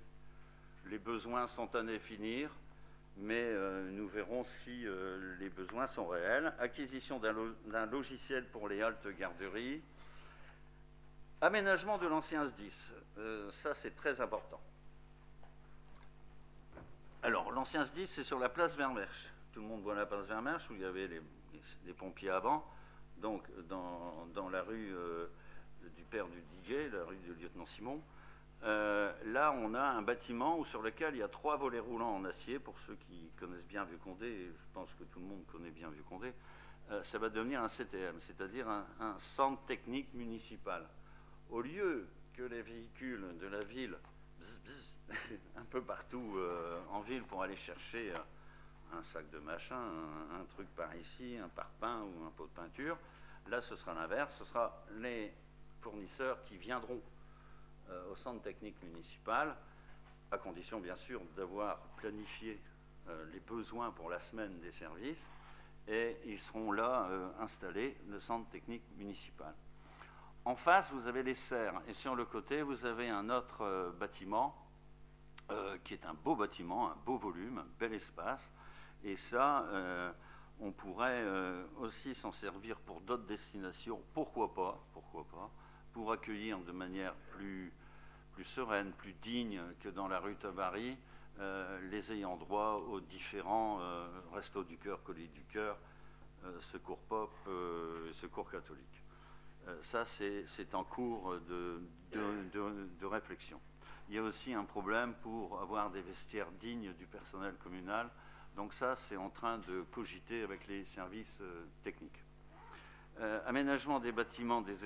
Les besoins sont à définir, mais nous verrons si les besoins sont réels. Acquisition d'un logiciel pour les haltes garderies. Aménagement de l'ancien SDIS, ça c'est très important. Alors, l'ancien SDIS, c'est sur la place Vermersch. Tout le monde voit la place Vermersch où il y avait les pompiers avant. Donc, dans la rue du père du DJ, la rue du lieutenant Simon, là, on a un bâtiment sur lequel il y a 3 volets roulants en acier. Pour ceux qui connaissent bien Vieux-Condé, et je pense que tout le monde connaît bien Vieux-Condé, ça va devenir un CTM, c'est-à-dire un centre technique municipal. Au lieu que les véhicules de la ville un peu partout en ville pour aller chercher un sac de machin, un truc par ici, un parpaing ou un pot de peinture, là ce sera l'inverse, ce sera les fournisseurs qui viendront au centre technique municipal, à condition bien sûr d'avoir planifié les besoins pour la semaine des services, et ils seront là installés, le centre technique municipal. En face, vous avez les serres, et sur le côté, vous avez un autre bâtiment, qui est un beau bâtiment, un beau volume, un bel espace, et ça, on pourrait aussi s'en servir pour d'autres destinations, pourquoi pas, pour accueillir de manière plus sereine, plus digne que dans la rue Tabary, les ayants droit aux différents Restos du Cœur, Colis du Cœur, Secours Pop, Secours catholique. Ça, c'est en cours de réflexion. Il y a aussi un problème pour avoir des vestiaires dignes du personnel communal. Donc ça, c'est en train de cogiter avec les services techniques. Réaménagement des bâtiments des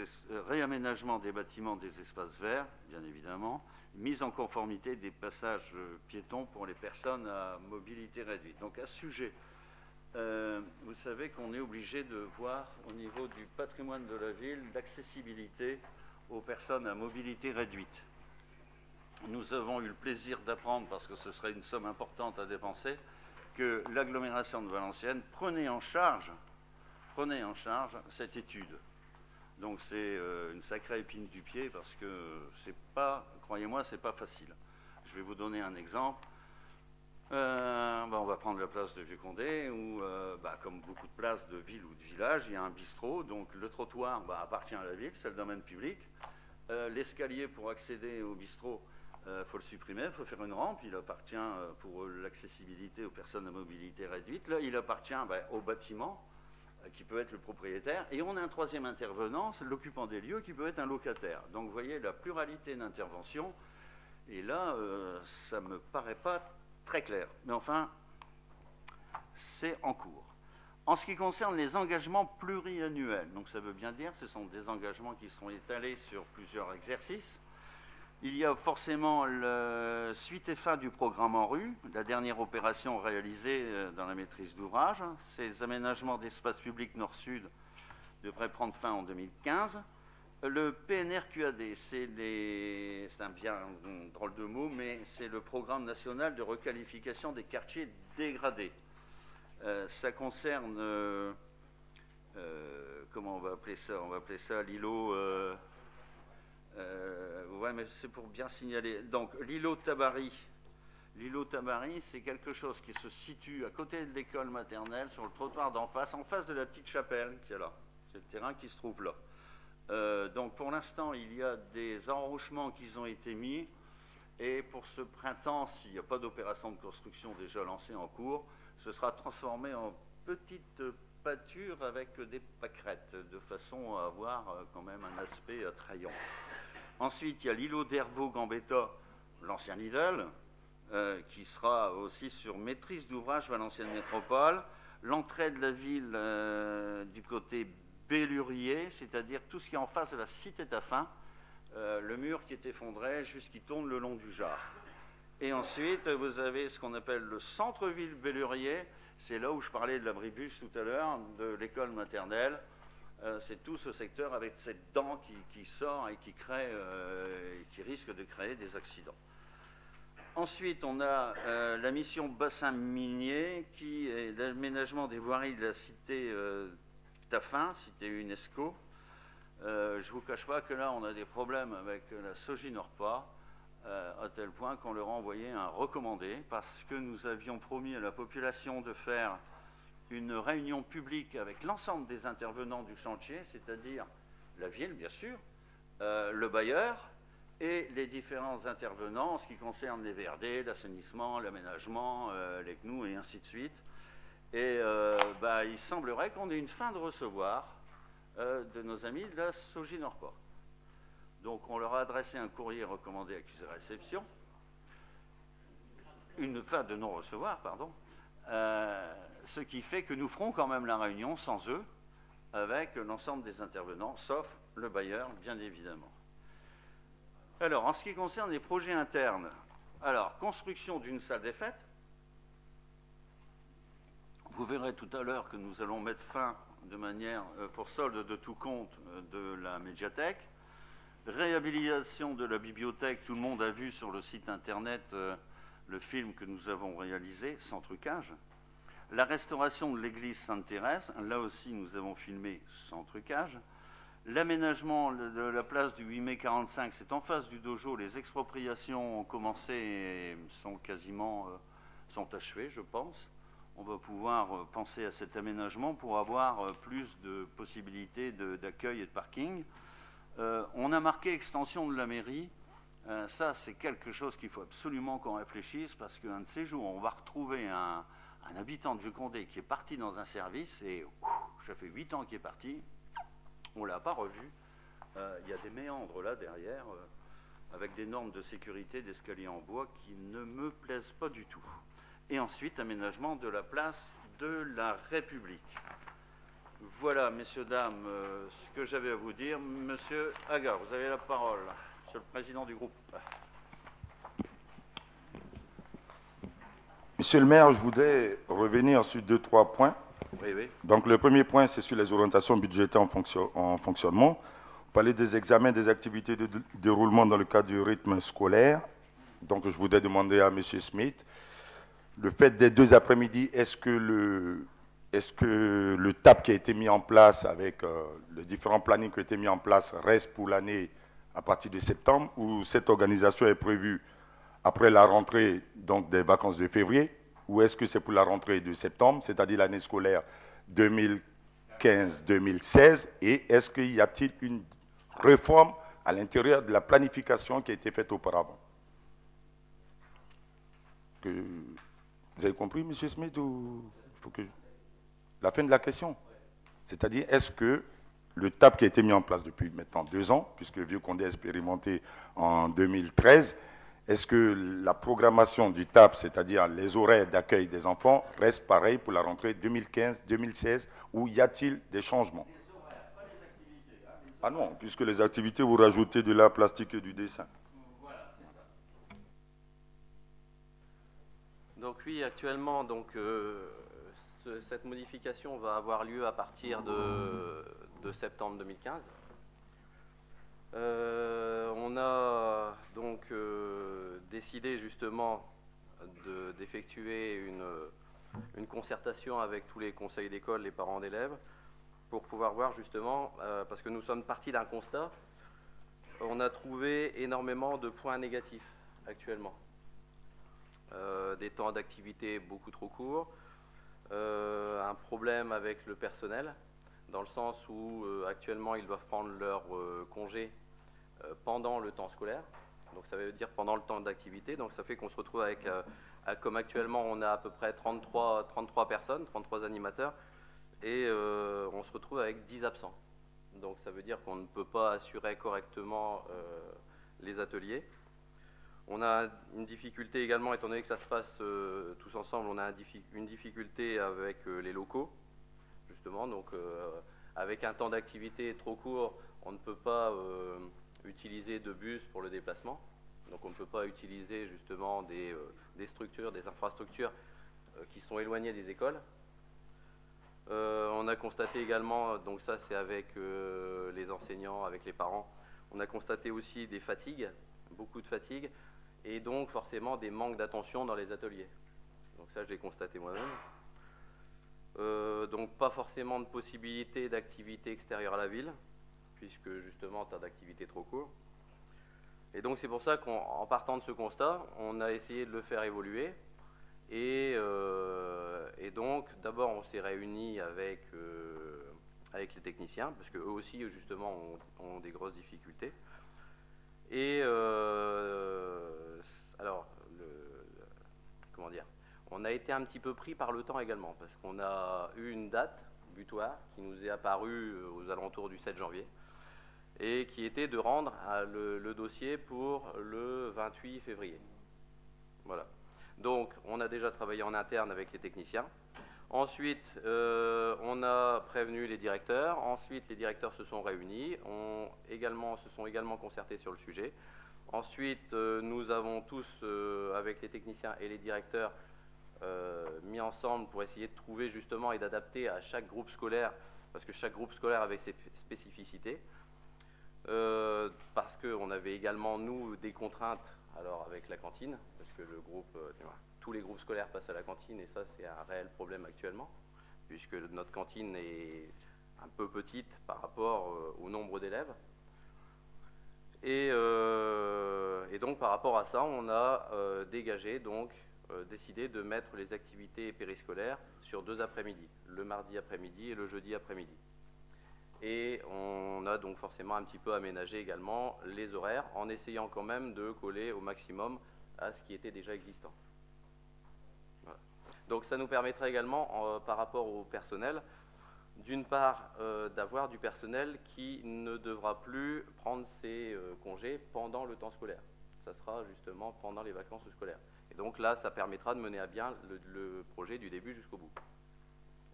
espaces verts, bien évidemment. mise en conformité des passages piétons pour les personnes à mobilité réduite. Donc à ce sujet, vous savez qu'on est obligé de voir au niveau du patrimoine de la ville l'accessibilité aux personnes à mobilité réduite. Nous avons eu le plaisir d'apprendre, parce que ce serait une somme importante à dépenser, que l'agglomération de Valenciennes prenait en charge cette étude. Donc c'est une sacrée épine du pied, parce que c'est pas, croyez-moi, c'est pas facile. Je vais vous donner un exemple. On va prendre la place de Vieux-Condé, où, comme beaucoup de places de ville ou de village, il y a un bistrot, donc le trottoir appartient à la ville, c'est le domaine public. L'escalier pour accéder au bistrot, faut le supprimer, il faut faire une rampe, il appartient pour l'accessibilité aux personnes à mobilité réduite. Là, il appartient au bâtiment, qui peut être le propriétaire, et on a un troisième intervenant, c'est l'occupant des lieux, qui peut être un locataire. Donc vous voyez la pluralité d'interventions, et là, ça ne me paraît pas très clair. Mais enfin, c'est en cours. En ce qui concerne les engagements pluriannuels, donc ça veut bien dire que ce sont des engagements qui seront étalés sur plusieurs exercices. Il y a forcément le suite et fin du programme ANRU, la dernière opération réalisée dans la maîtrise d'ouvrage. Ces aménagements d'espace public nord-sud devraient prendre fin en 2015. Le PNRQAD, c'est un bien drôle de mot, mais c'est le programme national de requalification des quartiers dégradés. Ça concerne, comment on va appeler ça? On va appeler ça l'îlot... ouais, mais c'est pour bien signaler. Donc, l'îlot Tabary. L'îlot Tabary, c'est quelque chose qui se situe à côté de l'école maternelle, sur le trottoir d'en face, en face de la petite chapelle qui est là. C'est le terrain qui se trouve là. Donc, pour l'instant, il y a des enrochements qui ont été mis. Et pour ce printemps, s'il n'y a pas d'opération de construction déjà lancée en cours, ce sera transformé en petite pâture avec des pâquerettes, de façon à avoir quand même un aspect attrayant. Ensuite, il y a l'îlot d'Hervaux-Gambetta, l'ancien Lidl, qui sera aussi sur maîtrise d'ouvrage Valenciennes Métropole. L'entrée de la ville du côté Bellurier, c'est-à-dire tout ce qui est en face de la cité Taffin, le mur qui est effondré jusqu'il tourne le long du Jard. Et ensuite, vous avez ce qu'on appelle le centre-ville Bellurier, c'est là où je parlais de l'abribus tout à l'heure, de l'école maternelle. C'est tout ce secteur avec cette dent qui sort et qui risque de créer des accidents. Ensuite, on a la mission bassin minier, qui est l'aménagement des voiries de la cité Taffin, cité UNESCO. Je ne vous cache pas que là, on a des problèmes avec la Soginorpa, à tel point qu'on leur a envoyé un recommandé, parce que nous avions promis à la population de faire une réunion publique avec l'ensemble des intervenants du chantier, c'est-à-dire la ville, bien sûr, le bailleur et les différents intervenants en ce qui concerne les VRD, l'assainissement, l'aménagement, les CNU et ainsi de suite. Et il semblerait qu'on ait une fin de recevoir de nos amis de la Soginorpa. Donc on leur a adressé un courrier recommandé accusé réception, une fin de non-recevoir, pardon, ce qui fait que nous ferons quand même la réunion sans eux, avec l'ensemble des intervenants, sauf le bailleur, bien évidemment. Alors, en ce qui concerne les projets internes, alors, construction d'une salle des fêtes. Vous verrez tout à l'heure que nous allons mettre fin de manière, pour solde de tout compte, de la médiathèque. Réhabilitation de la bibliothèque, tout le monde a vu sur le site internet le film que nous avons réalisé, sans trucage. La restauration de l'église Sainte-Thérèse, là aussi nous avons filmé sans trucage. L'aménagement de la place du 8 mai 45, c'est en face du dojo, les expropriations ont commencé et sont quasiment sont achevées, je pense. On va pouvoir penser à cet aménagement pour avoir plus de possibilités d'accueil et de parking. On a marqué extension de la mairie. Ça, c'est quelque chose qu'il faut absolument qu'on réfléchisse, parce qu'un de ces jours, on va retrouver un habitant de Vieux-Condé qui est parti dans un service et ça fait 8 ans qu'il est parti. On ne l'a pas revu. Il y a des méandres là derrière, avec des normes de sécurité d'escalier en bois qui ne me plaisent pas du tout. Et ensuite, aménagement de la place de la République. Voilà, messieurs, dames, ce que j'avais à vous dire. Monsieur Aga, vous avez la parole, monsieur le président du groupe. Monsieur le maire, je voudrais revenir sur 2-3 points. Oui, oui. Donc le premier point, c'est sur les orientations budgétaires en fonctionnement. Vous parlez des examens, des activités de déroulement dans le cadre du rythme scolaire. Donc je voudrais demander à M. Smith, le fait des 2 après-midi, est-ce que le TAP qui a été mis en place avec les différents plannings qui ont été mis en place reste pour l'année à partir de septembre, ou cette organisation est prévue après la rentrée donc des vacances de février, ou est-ce que c'est pour la rentrée de septembre, c'est-à-dire l'année scolaire 2015-2016, et est-ce qu'il y a-t-il une réforme à l'intérieur de la planification qui a été faite auparavant? Vous avez compris, M. Smith, ou faut que... La fin de la question. C'est-à-dire, est-ce que le TAP qui a été mis en place depuis maintenant 2 ans, puisque Vieux Condé a expérimenté en 2013, est-ce que la programmation du TAP, c'est-à-dire les horaires d'accueil des enfants, reste pareil pour la rentrée 2015-2016, ou y a-t-il des changements? Les horaires, pas les activités. Hein, ah non, puisque les activités, vous rajoutez de l'art plastique et du dessin. Voilà, c'est ça. Donc oui, actuellement, donc, cette modification va avoir lieu à partir de septembre 2015. On a donc décidé justement d'effectuer une concertation avec tous les conseils d'école, les parents d'élèves, pour pouvoir voir justement, parce que nous sommes partis d'un constat, on a trouvé énormément de points négatifs actuellement. Des temps d'activité beaucoup trop courts, un problème avec le personnel, dans le sens où actuellement ils doivent prendre leur congé pendant le temps scolaire, donc ça veut dire pendant le temps d'activité, donc ça fait qu'on se retrouve avec, comme actuellement on a à peu près 33 personnes, 33 animateurs, et on se retrouve avec 10 absents. Donc ça veut dire qu'on ne peut pas assurer correctement les ateliers. On a une difficulté également, étant donné que ça se passe tous ensemble, on a une difficulté avec les locaux, justement. Donc, avec un temps d'activité trop court, on ne peut pas utiliser de bus pour le déplacement. Donc, on ne peut pas utiliser justement des structures, des infrastructures qui sont éloignées des écoles. On a constaté également, donc ça c'est avec les enseignants, avec les parents, on a constaté aussi des fatigues, beaucoup de fatigues, et donc forcément des manques d'attention dans les ateliers. Donc ça je l'ai constaté moi-même. Donc pas forcément de possibilité d'activité extérieure à la ville, puisque justement tas d'activités trop courtes. Et donc c'est pour ça qu'en partant de ce constat, on a essayé de le faire évoluer. Et donc d'abord on s'est réunis avec les techniciens, parce qu'eux aussi justement ont des grosses difficultés. Et alors, comment dire, on a été un petit peu pris par le temps également, parce qu'on a eu une date butoir qui nous est apparue aux alentours du 7 janvier, et qui était de rendre le dossier pour le 28 février. Voilà. Donc, on a déjà travaillé en interne avec les techniciens. Ensuite, on a prévenu les directeurs. Ensuite, les directeurs se sont réunis, se sont également concertés sur le sujet. Ensuite, nous avons tous, avec les techniciens et les directeurs, mis ensemble pour essayer de trouver justement et d'adapter à chaque groupe scolaire, parce que chaque groupe scolaire avait ses spécificités. Parce qu'on avait également, nous, des contraintes alors avec la cantine, parce que le groupe, tous les groupes scolaires passent à la cantine, et ça c'est un réel problème actuellement, puisque notre cantine est un peu petite par rapport au nombre d'élèves. Et donc par rapport à ça, on a décidé de mettre les activités périscolaires sur 2 après-midi, le mardi après-midi et le jeudi après-midi. Et on a donc forcément un petit peu aménagé également les horaires, en essayant quand même de coller au maximum à ce qui était déjà existant. Voilà. Donc ça nous permettra également, par rapport au personnel, d'une part d'avoir du personnel qui ne devra plus prendre ses congés pendant le temps scolaire. Ça sera justement pendant les vacances scolaires. Et donc là, ça permettra de mener à bien le projet du début jusqu'au bout.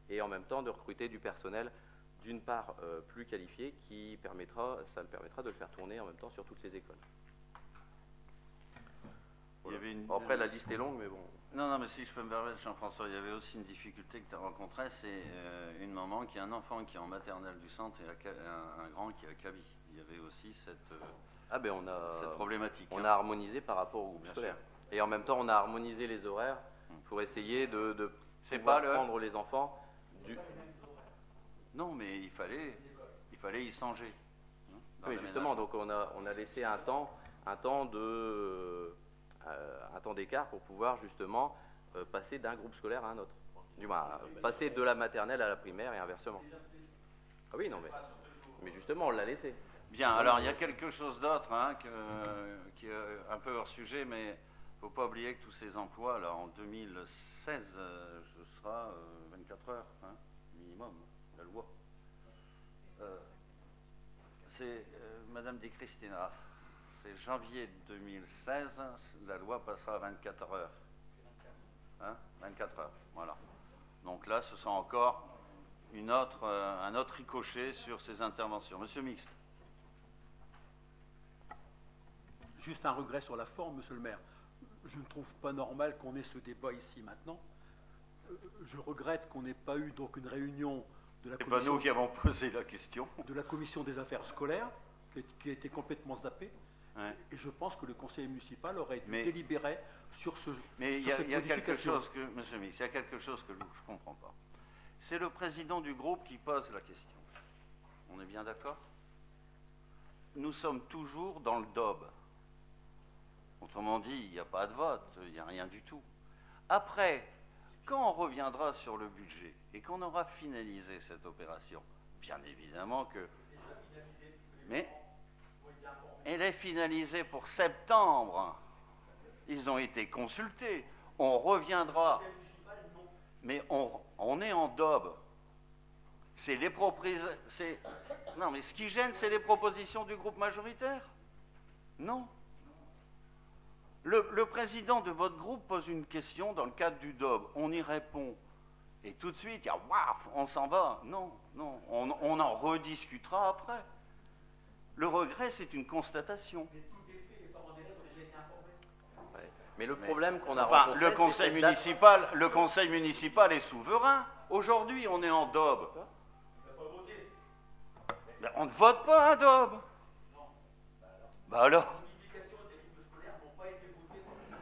Et en même temps de recruter du personnel d'une part plus qualifié, ça permettra de le faire tourner en même temps sur toutes les écoles. Il y avait une... Bon, après, la liste est longue, mais bon. Non, non, mais si je peux me permettre, Jean-François, il y avait aussi une difficulté que tu as rencontrée, c'est une maman qui a un enfant qui est en maternelle du centre et un grand qui est à Kaby. Il y avait aussi cette, Ah ben cette problématique. on a harmonisé par rapport au groupe Bien scolaire. Et en même temps, on a harmonisé les horaires pour essayer de C'est pouvoir pas le- prendre les enfants du... Non, mais il fallait y songer. Hein, dans Oui, justement, l'aménagement. donc on a laissé un temps d'écart pour pouvoir justement passer d'un groupe scolaire à un autre. Du moins, passer de la maternelle à la primaire et inversement. Ah oui, non, mais justement, on l'a laissé. Bien, alors il y a quelque chose d'autre hein, qui est un peu hors sujet, mais il ne faut pas oublier que tous ces emplois, là, en 2016, ce sera 24 heures, hein, minimum, la loi. C'est Madame Di Cristina, c'est janvier 2016, la loi passera à 24 heures. Hein, 24 heures, voilà. Donc là, ce sera encore un autre ricochet sur ces interventions. Monsieur Mixte. Juste un regret sur la forme, monsieur le maire. Je ne trouve pas normal qu'on ait ce débat ici maintenant. Je regrette qu'on n'ait pas eu donc une réunion de la C'est pas nous qui avons posé la question. de la commission des affaires scolaires, qui a été complètement zappée. Ouais. Et je pense que le conseil municipal aurait dû Mais- délibérer sur ce. Mais il sur y a, cette il y a quelque modification. chose que, monsieur Mix, il y a quelque chose que je ne comprends pas. C'est le président du groupe qui pose la question. On est bien d'accord? Nous sommes toujours dans le DOB. Autrement dit, il n'y a pas de vote, il n'y a rien du tout. Après, quand on reviendra sur le budget et qu'on aura finalisé cette opération, bien évidemment que... Mais elle est finalisée pour septembre. Ils ont été consultés. On reviendra. Mais on est en DOB. C'est les propriétaires. Non, mais ce qui gêne, c'est les propositions du groupe majoritaire. Non. Le président de votre groupe pose une question dans le cadre du DOB. On y répond. Et tout de suite, il y a waf, on s'en va. Non, non, on en rediscutera après. Le regret, c'est une constatation. Ouais. Mais le problème qu'on a Enfin, rencontré, le c'est conseil cette date- municipal, le conseil municipal est souverain. Aujourd'hui, on est en DOB. Ben, on ne vote pas un DOB. Bah alors.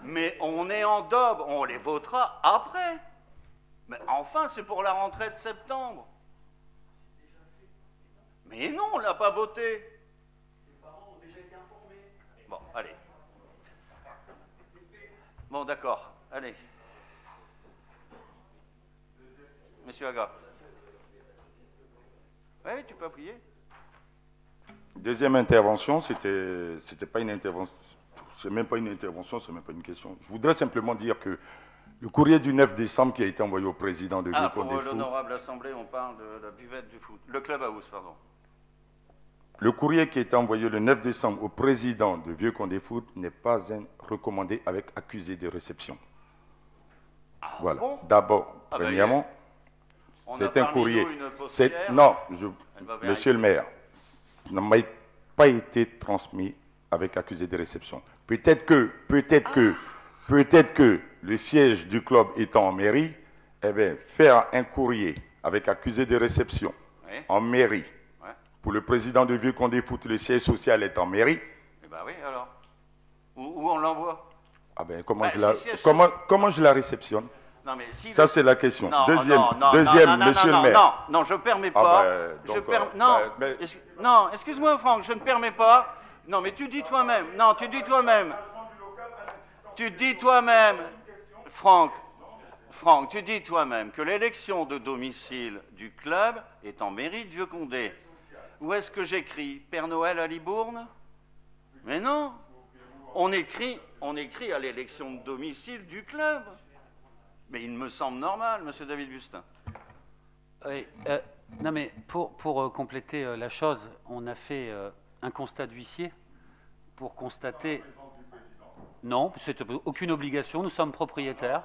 Mais on est en DOB, on les votera après. Mais enfin, c'est pour la rentrée de septembre. Mais non, on ne l'a pas voté. Bon, allez. Bon, d'accord, allez. Monsieur Aga. Oui, tu peux appuyer. Deuxième intervention, c'était pas une intervention, c'est même pas une intervention, c'est même pas une question. Je voudrais simplement dire que le courrier du 9 décembre qui a été envoyé au président de Ah, pour Vieux-Condé-Fou, l'honorable assemblée, on parle de la buvette du foot. Le clubhouse, pardon. le courrier qui a été envoyé le 9 décembre au président de Vieux-Condé-Fou n'est pas recommandé avec accusé de réception. Ah, Voilà. bon D'abord, Ah ben, premièrement, On a c'est un parmi courrier. nous une postière. Non, Elle va monsieur le maire, ça n'a pas été transmis avec accusé de réception. Peut-être que le siège du club étant en mairie, eh bien, faire un courrier avec accusé de réception Oui. en mairie, Ouais. pour le président de Vieux-Condé-Foot, le siège social est en mairie, Eh ben oui, alors. Où on l'envoie? ah ben, comment, Bah, je la, si siège comment je la réceptionne? Non, mais si. Ça, c'est la question. Non, Deuxième, non, monsieur non, le maire. Non, non, je ne permets Ah pas. ben, je donc, non, ben, non, excuse-moi, Franck, je ne permets pas. Non, mais tu dis toi-même. Non, tu dis toi-même. Tu dis toi-même, Franck, tu dis toi-même que l'élection de domicile du club est en mairie de Vieux-Condé. Où est-ce que j'écris Père Noël à Libourne? Mais non. On écrit à l'élection de domicile du club. Mais il me semble normal, monsieur David Bustin. Oui, non mais pour compléter la chose, on a fait un constat d'huissier pour constater... Non, c'est aucune obligation, nous sommes propriétaires.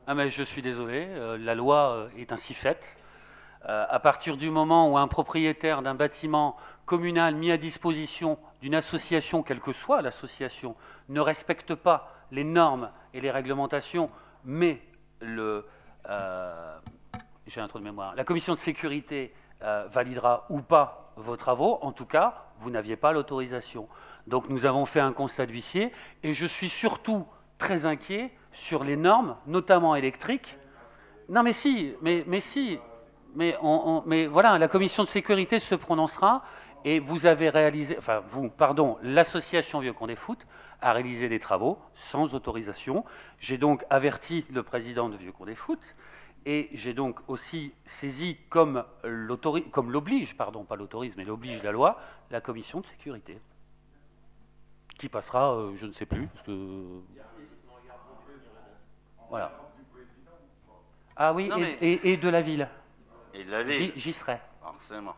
Ah mais je suis désolé, la loi est ainsi faite. À partir du moment où un propriétaire d'un bâtiment communal mis à disposition d'une association, quelle que soit l'association, ne respecte pas les normes et les réglementations, mais j'ai un trou de mémoire, la commission de sécurité validera ou pas vos travaux. En tout cas, vous n'aviez pas l'autorisation. Donc nous avons fait un constat d'huissier, et je suis surtout très inquiet sur les normes, notamment électriques. Non mais si, mais voilà, la commission de sécurité se prononcera, et vous avez réalisé, enfin vous, pardon, l'association Vieux Condé Foot a réalisé des travaux sans autorisation. J'ai donc averti le président de Vieux Condé Foot, et j'ai donc aussi saisi, comme l'oblige, pardon, pas l'autorise, mais l'oblige la loi, la commission de sécurité, qui passera, je ne sais plus, parce que... Voilà. Ah oui, Non, et de la ville. Et de la ville. J'y serai. Forcément.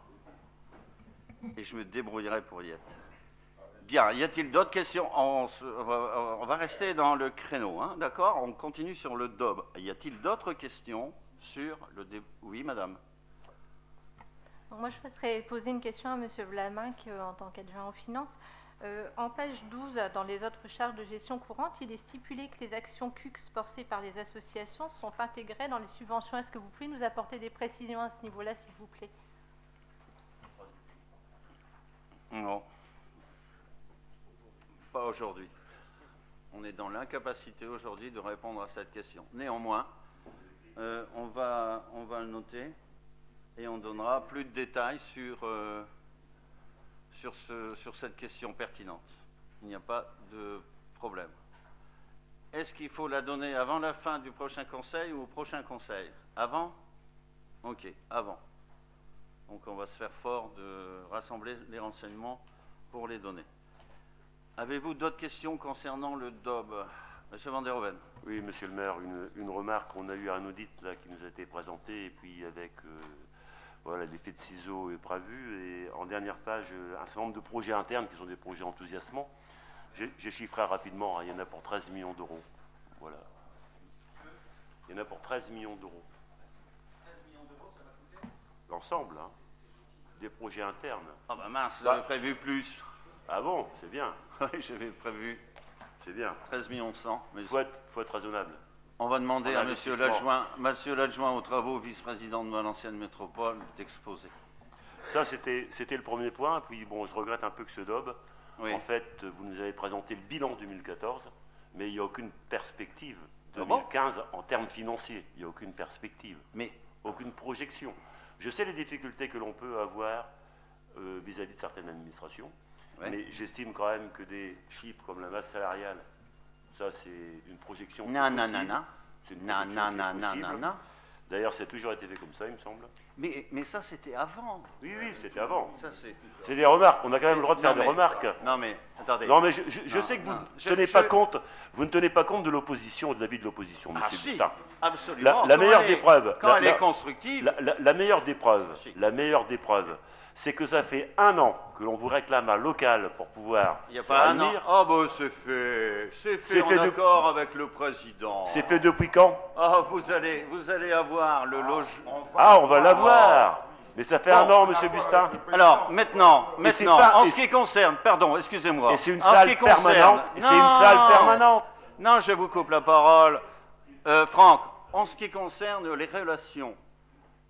Et je me débrouillerai pour y être. Bien, y a-t-il d'autres questions? On va rester dans le créneau, hein, d'accord? On continue sur le DOB. Y a-t-il d'autres questions sur le... Oui, madame. Moi, je souhaiterais poser une question à M. Vlaminck en tant qu'adjoint aux finances. En page 12, dans les autres charges de gestion courante, il est stipulé que les actions CUX portées par les associations sont intégrées dans les subventions. Est-ce que vous pouvez nous apporter des précisions à ce niveau-là, s'il vous plaît? Non. Pas aujourd'hui. On est dans l'incapacité aujourd'hui de répondre à cette question. Néanmoins, on va le noter et on donnera plus de détails sur cette question pertinente. Il n'y a pas de problème. Est-ce qu'il faut la donner avant la fin du prochain conseil ou au prochain conseil? Avant? Ok, avant. Donc on va se faire fort de rassembler les renseignements pour les donner. Avez-vous d'autres questions concernant le DOB? Monsieur Van der Hoeven. Oui, monsieur le maire, une remarque. On a eu un audit là, qui nous a été présenté, et puis avec voilà, l'effet de ciseaux est prévu, et en dernière page, un certain nombre de projets internes qui sont des projets enthousiasmants. J'ai chiffré rapidement, hein, il y en a pour 13 millions d'euros. Voilà. Il y en a pour 13 millions d'euros. 13 millions d'euros, ça va coûter? L'ensemble, hein, des projets internes. Ah bah mince, j'avais prévu plus. Ah bon, c'est bien. Oui, j'avais prévu C'est bien. 13 millions 100. Mais Faut être raisonnable. on va demander à monsieur l'adjoint aux travaux, vice-président de Valenciennes Métropole, d'exposer. Ça, c'était le premier point. Puis bon, je regrette un peu que ce DOB. Oui. En fait, vous nous avez présenté le bilan 2014, mais il n'y a aucune perspective. Ah bon 2015 en termes financiers, il n'y a aucune perspective, Mais aucune projection. Je sais les difficultés que l'on peut avoir vis-à-vis de certaines administrations, ouais. mais j'estime quand même que des chiffres comme la masse salariale, ça c'est une projection. non, qui est non, possible. non, non. C'est une Non, projection non, qui est non, non, possible. non, non. D'ailleurs, ça a toujours été fait comme ça, il me semble. Mais ça, c'était avant. Oui, oui, c'était avant. Ça, c'est... C'est des remarques. On a quand même le droit de faire Non, des mais- remarques. Non, mais, attendez. Non, mais je Non, sais que vous non. ne tenez pas compte. Vous ne tenez pas compte de l'opposition, de l'avis de l'opposition, Ah monsieur si, Bustin. absolument. La Quand meilleure elle des est- preuves. Quand elle est constructive... La meilleure des preuves. Si. La meilleure des preuves, c'est que ça fait 1 an que l'on vous réclame un local pour pouvoir. Il n'y a se pas un an. réunir. Oh, ben c'est fait. C'est fait C'est en fait de- accord avec le président. C'est fait depuis quand? Ah, vous allez avoir le logement. Ah, on va l'avoir. Mais ça fait Bon. 1 an, monsieur Bustin. Alors, maintenant, c'est pas- en et ce qui concerne, pardon, excusez-moi. Et c'est une En ce salle qui concerne- permanente. Et c'est une Non. salle permanente. Non, je vous coupe la parole. Franck, en ce qui concerne les relations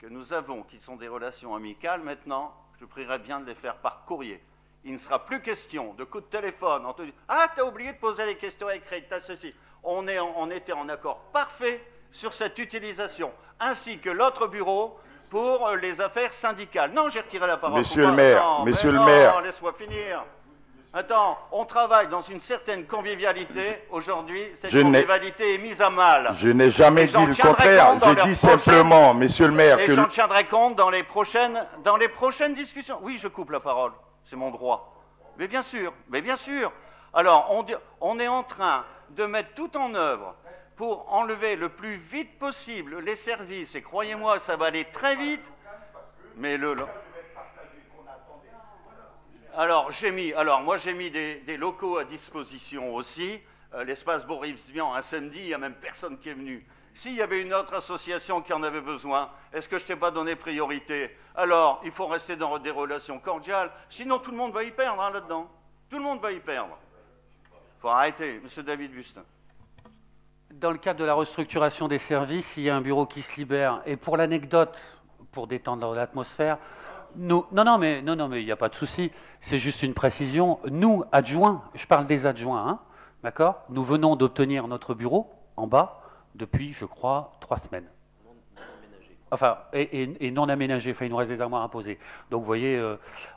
que nous avons, qui sont des relations amicales maintenant, je prierais bien de les faire par courrier. Il ne sera plus question de coups de téléphone. On te dit, ah, t'as oublié de poser les questions écrites, t'as ceci. On était en accord parfait sur cette utilisation, ainsi que l'autre bureau pour les affaires syndicales. Non, j'ai retiré la parole. Monsieur Faut le pas- maire, non, monsieur mais le non, maire. Laisse-moi finir. Attends, on travaille dans une certaine convivialité. Aujourd'hui, cette Je n'ai- convivialité est mise à mal. Je n'ai jamais Et dit j'en le tiendrai contraire. compte dans J'ai leur dit prochaine- simplement, monsieur le maire, Et que j'en tiendrai compte dans les prochaines discussions. Oui, je coupe la parole. C'est mon droit. Mais bien sûr, mais bien sûr. Alors, on est en train de mettre tout en œuvre pour enlever le plus vite possible les services. Et croyez-moi, ça va aller très vite. Mais Alors, moi j'ai mis des locaux à disposition aussi. L'espace Boris Vian, un samedi, il n'y a même personne qui est venu. S'il y avait une autre association qui en avait besoin, est-ce que je t'ai pas donné priorité? Alors, il faut rester dans des relations cordiales, sinon tout le monde va y perdre hein, là-dedans. Tout le monde va y perdre. Il faut arrêter, monsieur David Bustin. Dans le cadre de la restructuration des services, il y a un bureau qui se libère. Et pour l'anecdote, pour détendre l'atmosphère, non, mais il n'y a pas de souci. C'est juste une précision. Nous, adjoints, je parle des adjoints, hein, d'accord? Nous venons d'obtenir notre bureau en bas depuis, je crois, 3 semaines. Enfin, et non aménagé, enfin, il nous reste des armoires à poser. Donc, vous voyez,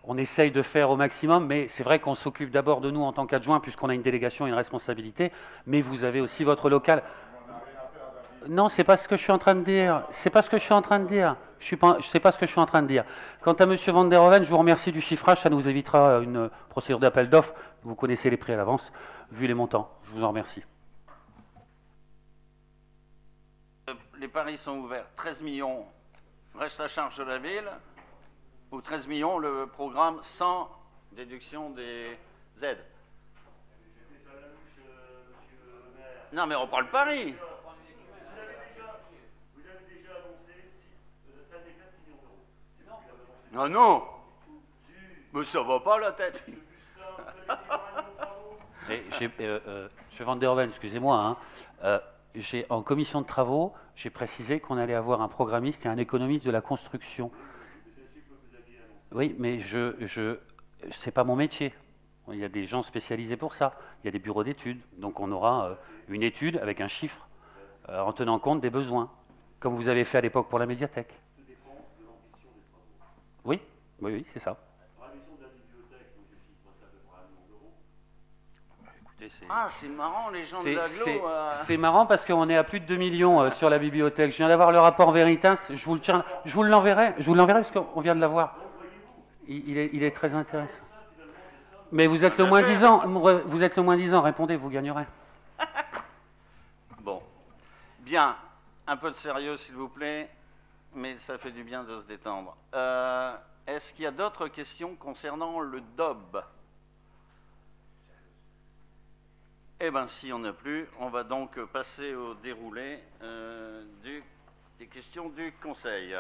on essaye de faire au maximum, mais c'est vrai qu'on s'occupe d'abord de nous en tant qu'adjoint, puisqu'on a une délégation et une responsabilité, mais vous avez aussi votre local. Non, c'est pas ce que je suis en train de dire. C'est pas ce que je suis en train de dire. C'est pas ce que je suis en train de dire. Quant à M. Van der Hoeven, je vous remercie du chiffrage, ça nous évitera une procédure d'appel d'offres. Vous connaissez les prix à l'avance, vu les montants. Je vous en remercie. Les paris sont ouverts. 13 millions reste à charge de la ville, ou 13 millions le programme sans déduction des aides. Non, mais on parle pari. Vous avez déjà annoncé ça déclare 6 millions d'euros. Ah non, mais ça va pas la tête. Monsieur Van der Hoeven, excusez-moi, hein, en commission de travaux, j'ai précisé qu'on allait avoir un programmiste et un économiste de la construction. Oui, mais c'est pas mon métier. Il y a des gens spécialisés pour ça. Il y a des bureaux d'études. Donc on aura une étude avec un chiffre en tenant compte des besoins, comme vous avez fait à l'époque pour la médiathèque. Oui, c'est ça. Ah, c'est marrant, les gens de l'agglo. C'est marrant parce qu'on est à plus de 2 millions sur la bibliothèque. Je viens d'avoir le rapport Veritas. Je vous l'enverrai parce qu'on vient de l'avoir. Il est très intéressant. Mais vous êtes le moins 10 ans. Vous êtes le moins 10 ans. Répondez, vous gagnerez. Bon. Bien. Un peu de sérieux, s'il vous plaît. Mais ça fait du bien de se détendre. Est-ce qu'il y a d'autres questions concernant le DOB ? Eh bien, s'il n'y en a plus, on va donc passer au déroulé des questions du Conseil.